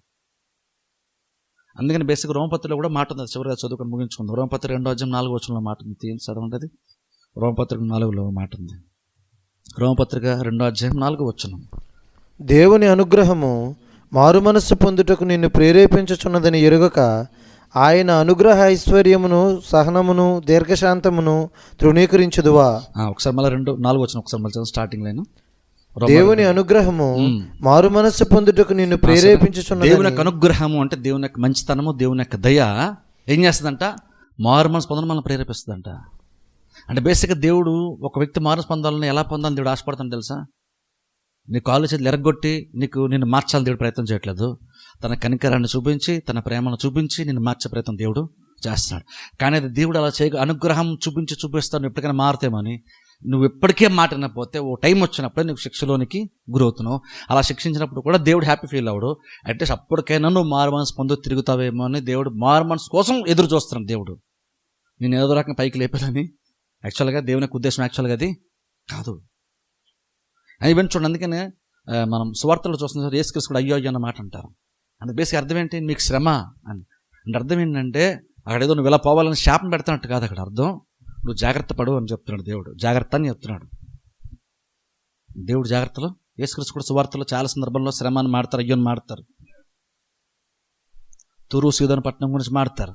అందుకని బేసిక్ రోమపత్రికలో కూడా మాట ఉంది, చివరిగా చదువుకొని ముగించుకుందాం. రోమపత్రిక 2:4 మాట ఉంది, చదవండి. రోమపత్రిక 4 మాట ఉంది. రోమపత్రిక 2:4. దేవుని అనుగ్రహము మారు మనస్సు పొందుటకు నిన్ను ప్రేరేపించుచున్నదని ఎరుగక ఆయన అనుగ్రహ ఐశ్వర్యమును సహనమును దీర్ఘశాంతమును తృణీకరించుదువా. ఒకసారి మళ్ళీ 2:4 ఒకసారి మళ్ళీ స్టార్టింగ్ లైన్. దేవుని అనుగ్రహము మారు మనస్సు పొందుటకు నిన్ను ప్రేరేపించుచున్నది. దేవుని యొక్క అనుగ్రహము అంటే దేవుని యొక్క మంచితనము, దేవుని యొక్క దయ ఏం చేస్తుందంట, మారు మనసు పొందడం మనల్ని ప్రేరేపిస్తుందంట. అంటే బేసిక్గా దేవుడు ఒక వ్యక్తి మారు పొందాలని ఎలా పొందాలని దేవుడు ఆశపడతాను తెలుసా. నీ కాళ్ళు చేతులు ఎరగొట్టి నిన్ను మార్చాలని దేవుడు ప్రయత్నం చేయట్లేదు. తన కనికరాన్ని చూపించి, తన ప్రేమను చూపించి నిన్ను మార్చే ప్రయత్నం దేవుడు చేస్తున్నాడు. కానీ అది దేవుడు అలా అనుగ్రహం చూపిస్తాను ఎప్పటికైనా మారుతామని నువ్వు ఎప్పటికే మాటినపోతే ఓ టైం వచ్చినప్పుడే నువ్వు శిక్షలోనికి గురవుతున్నావు. అలా శిక్షించినప్పుడు కూడా దేవుడు హ్యాపీ ఫీల్ అవ్వడు. అట్లీస్ట్ అప్పటికైనా నువ్వు మారు మనసు పొందు తిరుగుతావేమో అని దేవుడు మారు మనసు కోసం ఎదురు చూస్తున్నాడు. దేవుడు నేను ఏదో రకంగా పైకి లేపాలని యాక్చువల్గా దేవుని యొక్క ఉద్దేశం యాక్చువల్గా అది కాదు. ఈవెన్ చూడండి, అందుకనే మనం సువార్తలో చూస్తున్న యేసుక్రీస్తు కూడా అయ్యో అయ్యో అన్న మాట అంటారు. అంటే బేసిక్ అర్థం ఏంటి, మీకు శ్రమ అని అంటే అర్థం ఏంటంటే అక్కడ ఏదో నువ్వు ఇలా పోవాలని శాపం పెడతానట్టు కాదు. అక్కడ అర్థం నువ్వు జాగ్రత్త పడు అని చెప్తున్నాడు దేవుడు. జాగ్రత్త అని చెప్తున్నాడు దేవుడు. జాగ్రత్తలో యేసుక్రీస్తు కూడా సువార్తలో చాలా సందర్భంలో శ్రమ అని మాడతారు, అయ్యో అని మాడతారు. తూరు సీదోను పట్టణం గురించి మాడతారు,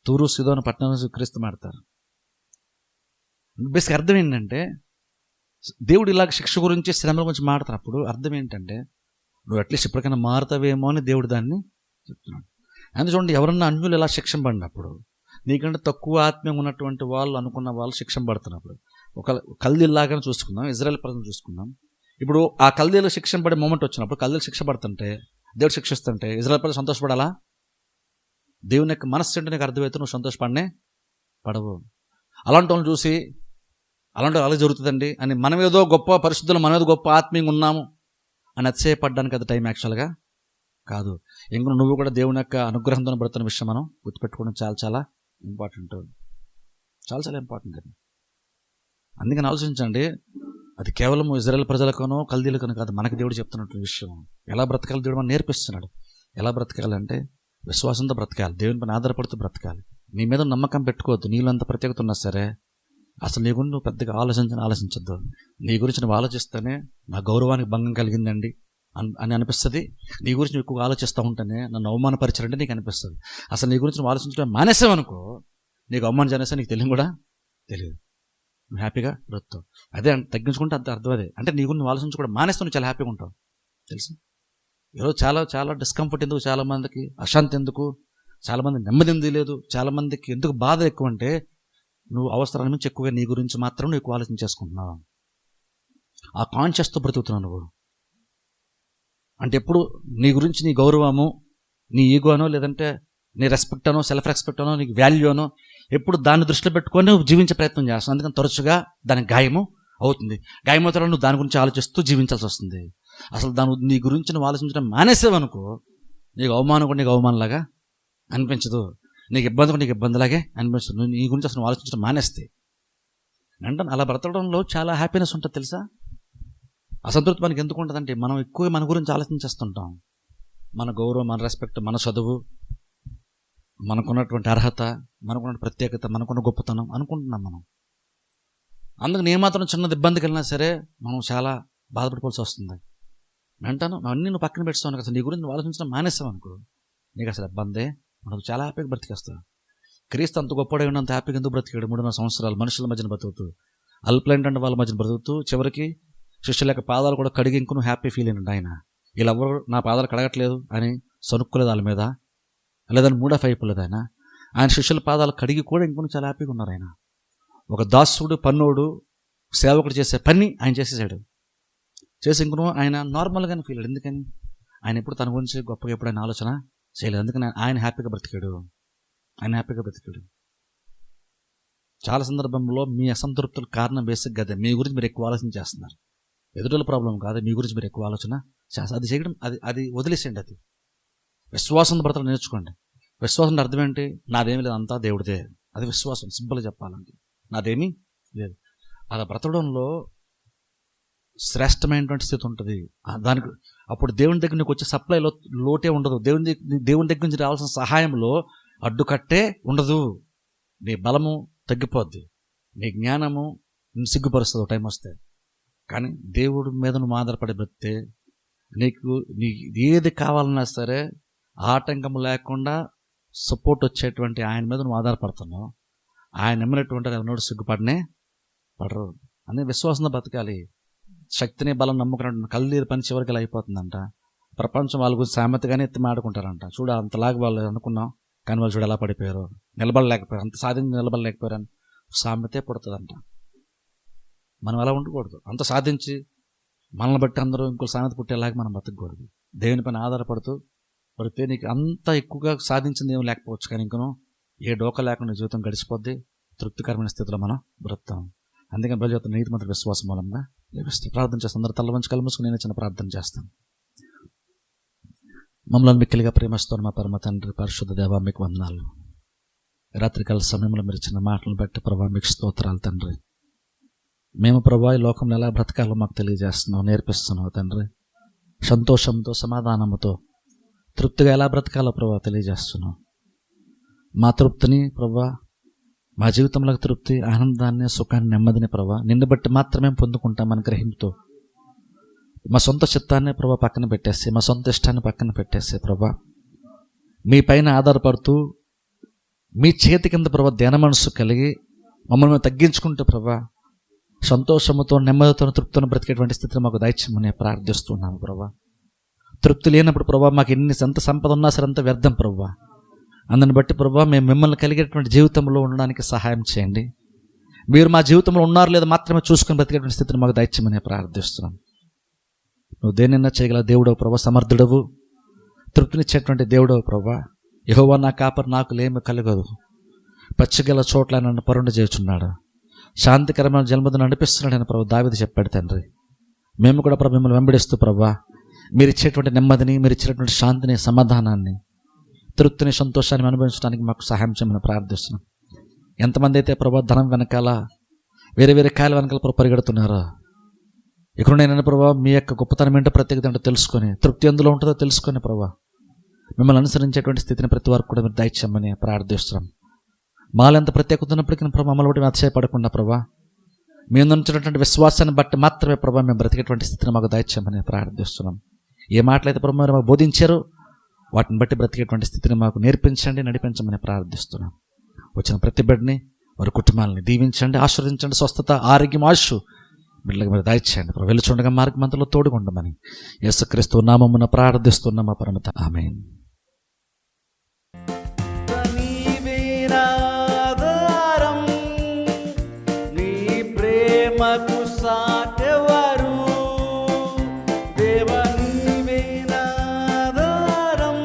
తూరు సీదోను పట్టణం గురించి క్రీస్తు మాడతారు. బేసిక్ అర్థం ఏంటంటే దేవుడు ఇలాగ శిక్ష గురించి శ్రమల గురించి మాడుతున్నప్పుడు అర్థం ఏంటంటే నువ్వు అట్లీస్ట్ ఇప్పటికైనా మారుతావేమో అని దేవుడు దాన్ని చెప్తున్నాడు. అందుకే చూడండి, ఎవరన్నా అన్యులు ఇలా శిక్షణ పడినప్పుడు, నీకంటే తక్కువ ఆత్మీయంగా ఉన్నటువంటి వాళ్ళు అనుకున్న వాళ్ళు శిక్షణ పడుతున్నప్పుడు, ఒక కల్దీలాగానే చూసుకుందాం, ఇజ్రాయెల్ ప్రజలను చూసుకుందాం. ఇప్పుడు ఆ కల్దీలు శిక్షణ పడే మూమెంట్ వచ్చినప్పుడు, కల్దీలు శిక్ష పడుతుంటే, దేవుడు శిక్షిస్తుంటే ఇజ్రాయెల్ ప్రజలు సంతోషపడాలా? దేవుని యొక్క మనస్సు అంటే నీకు అర్థమైతే నువ్వు సంతోషపడనే పడవు. అలాంటి వాళ్ళని చూసి అలాంటి అలా జరుగుతుందండి అని మనం ఏదో గొప్ప పరిశుద్ధులు, మనం ఏదో గొప్ప ఆత్మీయంగా ఉన్నాము అని అతిశయపడ్డానికి అది టైం యాక్చువల్గా కాదు. ఇంకా నువ్వు కూడా దేవుని యొక్క అనుగ్రహంతో పడుతున్న విషయం మనం గుర్తుపెట్టుకోవడం చాలా చాలా ఇంపార్టెంట్, చాలా చాలా ఇంపార్టెంట్ అది. అందుకని ఆలోచించండి, అది కేవలం ఇజ్రాయెల్ ప్రజలకనో కల్దీలకనో కాదు, మనకి దేవుడు చెప్తున్నట్టు విషయం. ఎలా బ్రతకాలి దేవుడు మనం నేర్పిస్తున్నాడు. ఎలా బ్రతకాలంటే విశ్వాసంతో బ్రతకాలి, దేవుని పైన ఆధారపడుతూ బ్రతకాలి. నీ మీద నమ్మకం పెట్టుకోవద్దు. నీలో అంత ప్రత్యేకత ఉన్నా సరే అసలు నీ గురించి నువ్వు పెద్దగా ఆలోచించద్దు. నీ గురించి నువ్వు ఆలోచిస్తేనే నా గౌరవానికి భంగం కలిగిందండి అని అనిపిస్తుంది. నీ గురించి నువ్వు ఎక్కువగా ఆలోచిస్తూ ఉంటేనే నన్ను అవమానపరిచారంటే నీకు అనిపిస్తుంది. అసలు నీ గురించి నువ్వు ఆలోచించడం మానేసావనుకో, నీకు అవమానం చేస్తే నీకు తెలియదు కూడా తెలియదు. నువ్వు హ్యాపీగా బ్రతుకుతావు. అదే తగ్గించుకుంటే అంత అర్థం అదే. అంటే నీ గురించి ఆలోచించుకోవడం మానేస్తే నువ్వు చాలా హ్యాపీగా ఉంటావు. తెలుసు, ఈరోజు చాలా చాలా డిస్కంఫర్ట్ ఎందుకు, చాలామందికి అశాంతి ఎందుకు, చాలామంది నెమ్మది ఎందుకు లేదు, చాలామందికి ఎందుకు బాధ ఎక్కువ అంటే నువ్వు అవసరాల నుంచి ఎక్కువగా నీ గురించి మాత్రం నువ్వు ఎక్కువ ఆలోచించేసుకుంటున్నావు. ఆ కాన్షియస్తో బ్రతుకుతున్నావు నువ్వు. అంటే ఎప్పుడు నీ గురించి నీ గౌరవము, నీ ఈగో అనో, లేదంటే నీ రెస్పెక్ట్ అనో, సెల్ఫ్ రెస్పెక్ట్ అనో, నీకు వాల్యూ అనో, ఎప్పుడు దాన్ని దృష్టిలో పెట్టుకొని నువ్వు జీవించే ప్రయత్నం చేస్తావు. అందుకని తరచుగా దానికి గాయము అవుతుంది. గాయమవుతాడు, నువ్వు దాని గురించి ఆలోచిస్తూ జీవించాల్సి వస్తుంది. అసలు నీ గురించి నువ్వు ఆలోచించడం మానేసావనుకో, నీకు అవమానం కూడా నీకు అవమానంలాగా అనిపించదు, నీకు ఇబ్బంది కూడా నీకు ఇబ్బందిలాగే అనిపించదు. నువ్వు నీ గురించి అసలు ఆలోచించడం మానేస్తే అంటే అలా బ్రతకడంలో చాలా హ్యాపీనెస్ ఉంటుంది. తెలుసా, అసంతృప్తి మనకి ఎందుకు ఉంటుందంటే మనం ఎక్కువ మన గురించి ఆలోచించేస్తుంటాం. మన గౌరవం, మన రెస్పెక్ట్, మన చదువు, మనకున్నటువంటి అర్హత, మనకున్న ప్రత్యేకత, మనకున్న గొప్పతనం అనుకుంటున్నాం మనం. అందుకని ఏమాత్రం చిన్నది ఇబ్బంది కలిగినా సరే మనం చాలా బాధపడిపోవాల్సి వస్తుంది. అంటాను అన్నీ నువ్వు పక్కన పెట్టుతావు, అసలు నీ గురించి నువ్వు ఆలోచించడం మానేస్తావు అనుకో, నీకు అసలు ఇబ్బందే, మనకు చాలా హ్యాపీగా బ్రతికేస్తావు. క్రీస్తు అంత గొప్పగా ఉన్నంత హ్యాపీగా ఎందుకు బ్రతికాడు? 3.5 సంవత్సరాలు మనుషుల మధ్యన బ్రతుకుతూ, అల్పలైన వాళ్ళ మధ్యన బ్రతుకుతూ, చివరికి శిష్యుల యొక్క పాదాలు కూడా కడిగి ఇంకను హ్యాపీ ఫీల్ అయినాడు ఆయన. వీళ్ళెవరు నా పాదాలు కడగట్లేదు అని సనుక్కులేదు వాళ్ళ మీద, లేదని మూడఫ్ అయిపోలేదు ఆయన. ఆయన శిష్యుల పాదాలు కడిగి కూడా ఇంకొన్ని చాలా హ్యాపీగా ఉన్నారు ఆయన. ఒక దాసుడు, పన్నోడు, సేవకుడు చేసే పని ఆయన చేసేసాడు. చేసి ఇంకను ఆయన నార్మల్గానే ఫీల్ అయ్యాడు. ఎందుకని ఆయన ఎప్పుడు తన గురించి గొప్పగా ఎప్పుడు ఆయన ఆలోచన చేయలేదు. అందుకని ఆయన హ్యాపీగా బ్రతికాడు. ఆయన హ్యాపీగా బ్రతికాడు. చాలా సందర్భంలో మీ అసంతృప్తుల కారణం బేసిక్ అదే, మీ గురించి మీరు ఎక్కువ ఆలోచన చేస్తున్నారు. ఎదుటి ప్రాబ్లం కాదు, మీ గురించి మీరు ఎక్కువ ఆలోచన చేస్తారు. అది చేయడం అది వదిలేసేయండి. అది విశ్వాసం బ్రతకడం నేర్చుకోండి. విశ్వాసం అర్థం ఏంటి? నాదేమీ లేదు, అంతా దేవుడిదే. అది విశ్వాసం. సింపుల్గా చెప్పాలంటే నాదేమీ లేదు. అలా బ్రతకడంలో శ్రేష్టమైనటువంటి స్థితి ఉంటుంది. దానికి అప్పుడు దేవుని దగ్గర నీకు వచ్చే సప్లైలో లోటే ఉండదు. దేవుని దగ్గర నుంచి రావాల్సిన సహాయంలో అడ్డుకట్టే ఉండదు. నీ బలము తగ్గిపోద్ది, నీ జ్ఞానము నిన్ను సిగ్గుపరుస్తుంది టైం వస్తే. కానీ దేవుడి మీద నువ్వు ఆధారపడి బ్రతితే నీకు ఏది కావాలన్నా సరే ఆటంకం లేకుండా సపోర్ట్ వచ్చేటువంటి ఆయన మీద నువ్వు ఆధారపడుతున్నావు. ఆయన నమ్మినటువంటి ఎవరినోడు సిగ్గుపడనే పడరు. అనే విశ్వాసంతో బతకాలి. శక్తిని బలం నమ్ముకున్నట్టు కళ్ళీరు పని చివరికి ఇలా అయిపోతుందంట. ప్రపంచం వాళ్ళ గురించి సామెతగానే ఎత్తి మాడుకుంటారంట. చూడ అంతలాగా వాళ్ళు అనుకున్నాం, కానీ వాళ్ళు చూడ ఎలా పడిపోయారు, నిలబడలేకపోయారు, అంత సాధించి నిలబడలేకపోయారు అని సామెతే పుడుతుందంట. మనం అలా ఉండకూడదు. అంత సాధించి మనల్ని బట్టి అందరూ ఇంకో సామెత పుట్టేలాగా మనం బతకూడదు. దేవుని పైన ఆధారపడుతూ పడితే నీకు అంత ఎక్కువగా సాధించింది ఏం లేకపోవచ్చు, కానీ ఇంకనూ ఏ డోకా లేకుండా జీవితం గడిచిపోద్ది. తృప్తికరమైన స్థితిలో మనం బ్రతుకుతాం. అందుకని ప్రజలు నీతి మంత్రి విశ్వాసం మూలంగా లభిస్తుంది. ప్రార్థన చేస్తాం. అందరూ తల వంచి కళ్ళు మూసుకుని నేను చిన్న ప్రార్థన చేస్తాను. మమ్మల్ని మిక్కిలిగా ప్రేమిస్తాను మా పరమ తండ్రి, పరిశుద్ధ దేవా, మీకు వందనాలు. రాత్రికాల సమయంలో మీరు ఇచ్చిన మాటలను బట్టి ప్రభా మీకు స్తోత్రాలు తండ్రి. మేము ప్రభా ఈ లోకంలో ఎలా బ్రతకాలో మాకు తెలియజేస్తున్నావు, నేర్పిస్తున్నావు తండ్రి. సంతోషంతో, సమాధానంతో, తృప్తిగా ఎలా బ్రతకాలో ప్రభా తెలియజేస్తున్నావు. మా తృప్తిని ప్రభా, మా జీవితంలో తృప్తి, ఆనందాన్ని, సుఖాన్ని, నెమ్మదిని ప్రభా నిన్ను బట్టి మాత్రమే పొందుకుంటామని గ్రహింపుతో మా సొంత చిత్తాన్ని ప్రభా పక్కన పెట్టేసి, మా సొంత ఇష్టాన్ని పక్కన పెట్టేసి ప్రభా మీ పైన ఆధారపడుతూ మీ చేతి కింద ప్రభా ధ్యాన మనసు కలిగి మమ్మల్ని తగ్గించుకుంటూ ప్రభా సంతోషముతో, నెమ్మదితో, తృప్తితో బ్రతికేటువంటి స్థితిని మాకు దయచేయమని ప్రార్థిస్తున్నాము ప్రభా. తృప్తి లేనప్పుడు ప్రభా మాకు ఎంత సంపద ఉన్నా సరే అంత వ్యర్థం ప్రభా. అందుని బట్టి ప్రభా మేము మిమ్మల్ని కలిగేటువంటి జీవితంలో ఉండడానికి సహాయం చేయండి. మీరు మా జీవితంలో ఉన్నారు లేదా మాత్రమే చూసుకుని బ్రతికేటువంటి స్థితిని మాకు దయచేయమని ప్రార్థిస్తున్నాం. నువ్వు దేనైనా చేయగల దేవుడవు ప్రభా, సమర్థుడవు, తృప్తినిచ్చేటువంటి దేవుడవు ప్రభా. యెహోవా నా కాపరి, నాకు లేమి కలగదు. పచ్చిగల చోట్ల నన్ను పరుండ చేయుచున్నాడు, శాంతికరమైన జన్మను నడిపిస్తున్నాడని ప్రభా దావీదు చెప్పాడు తండ్రి. మేము కూడా ప్రభా మిమ్మల్ని వెంబడిస్తూ ప్రభా మీరు ఇచ్చేటువంటి నెమ్మదిని, మీరు ఇచ్చేటువంటి శాంతిని, సమాధానాన్ని, తృప్తిని, సంతోషాన్ని అనుభవించడానికి మాకు సహాయం చేయమని ప్రార్థిస్తున్నాం. ఎంతమంది అయితే ప్రభా ధనం వెనకాల, వేరే వేరే కాయల వెనకాల ప్రభా పరిగెడుతున్నారో, ఇక్కడ నేను ప్రభా మీ యొక్క గొప్పతనం ఏంటో, ప్రత్యేకత ఏంటో తెలుసుకొని, తృప్తి ఎందులో ఉంటుందో తెలుసుకొని ప్రభా మిమ్మల్ని అనుసరించేటువంటి స్థితిని ప్రతి వారికి కూడా మీరు దయచేయమని ప్రార్థిస్తున్నాం. మాలో ఎంత ప్రత్యేకత ఉన్నప్పటికీ ప్రభా మమ్మల్ని బట్టి అతిశయపడకుండా ప్రభా మీ నుంచినటువంటి విశ్వాసాన్ని బట్టి మాత్రమే ప్రభా మేము బ్రతికేటువంటి స్థితిని మాకు దయచేయమని ప్రార్థిస్తున్నాం. ఏ మాటలైతే ప్రభా మీరు మాకు బోధించారో వాటిని బట్టి బ్రతికేటువంటి స్థితిని మాకు నేర్పించండి, నడిపించమని ప్రార్థిస్తున్నాం. వచ్చిన ప్రతి బిడ్డని వారి కుటుంబాలని దీవించండి, ఆశీర్వదించండి. స్వస్థత, ఆరోగ్యం, ఆశు బిడ్డలకు మీరు దయచేయండి. ఇప్పుడు వెలుచుండగా మార్గమంతలో తోడుకుండమని యేసుక్రీస్తు నామమున ప్రార్థిస్తున్నాం మా పరమ తండ్రి. ఆమేన్. నీ ప్రేమకు సాటెవరు దేవా, నీవే నా ఆధారం.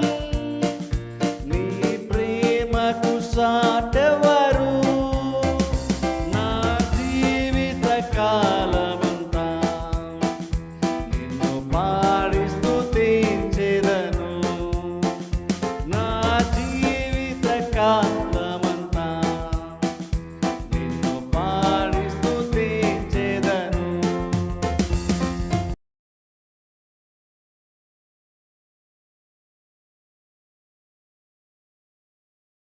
నీ ప్రేమకు సాటెవరు నా జీవిత కాలమంతా నిన్ను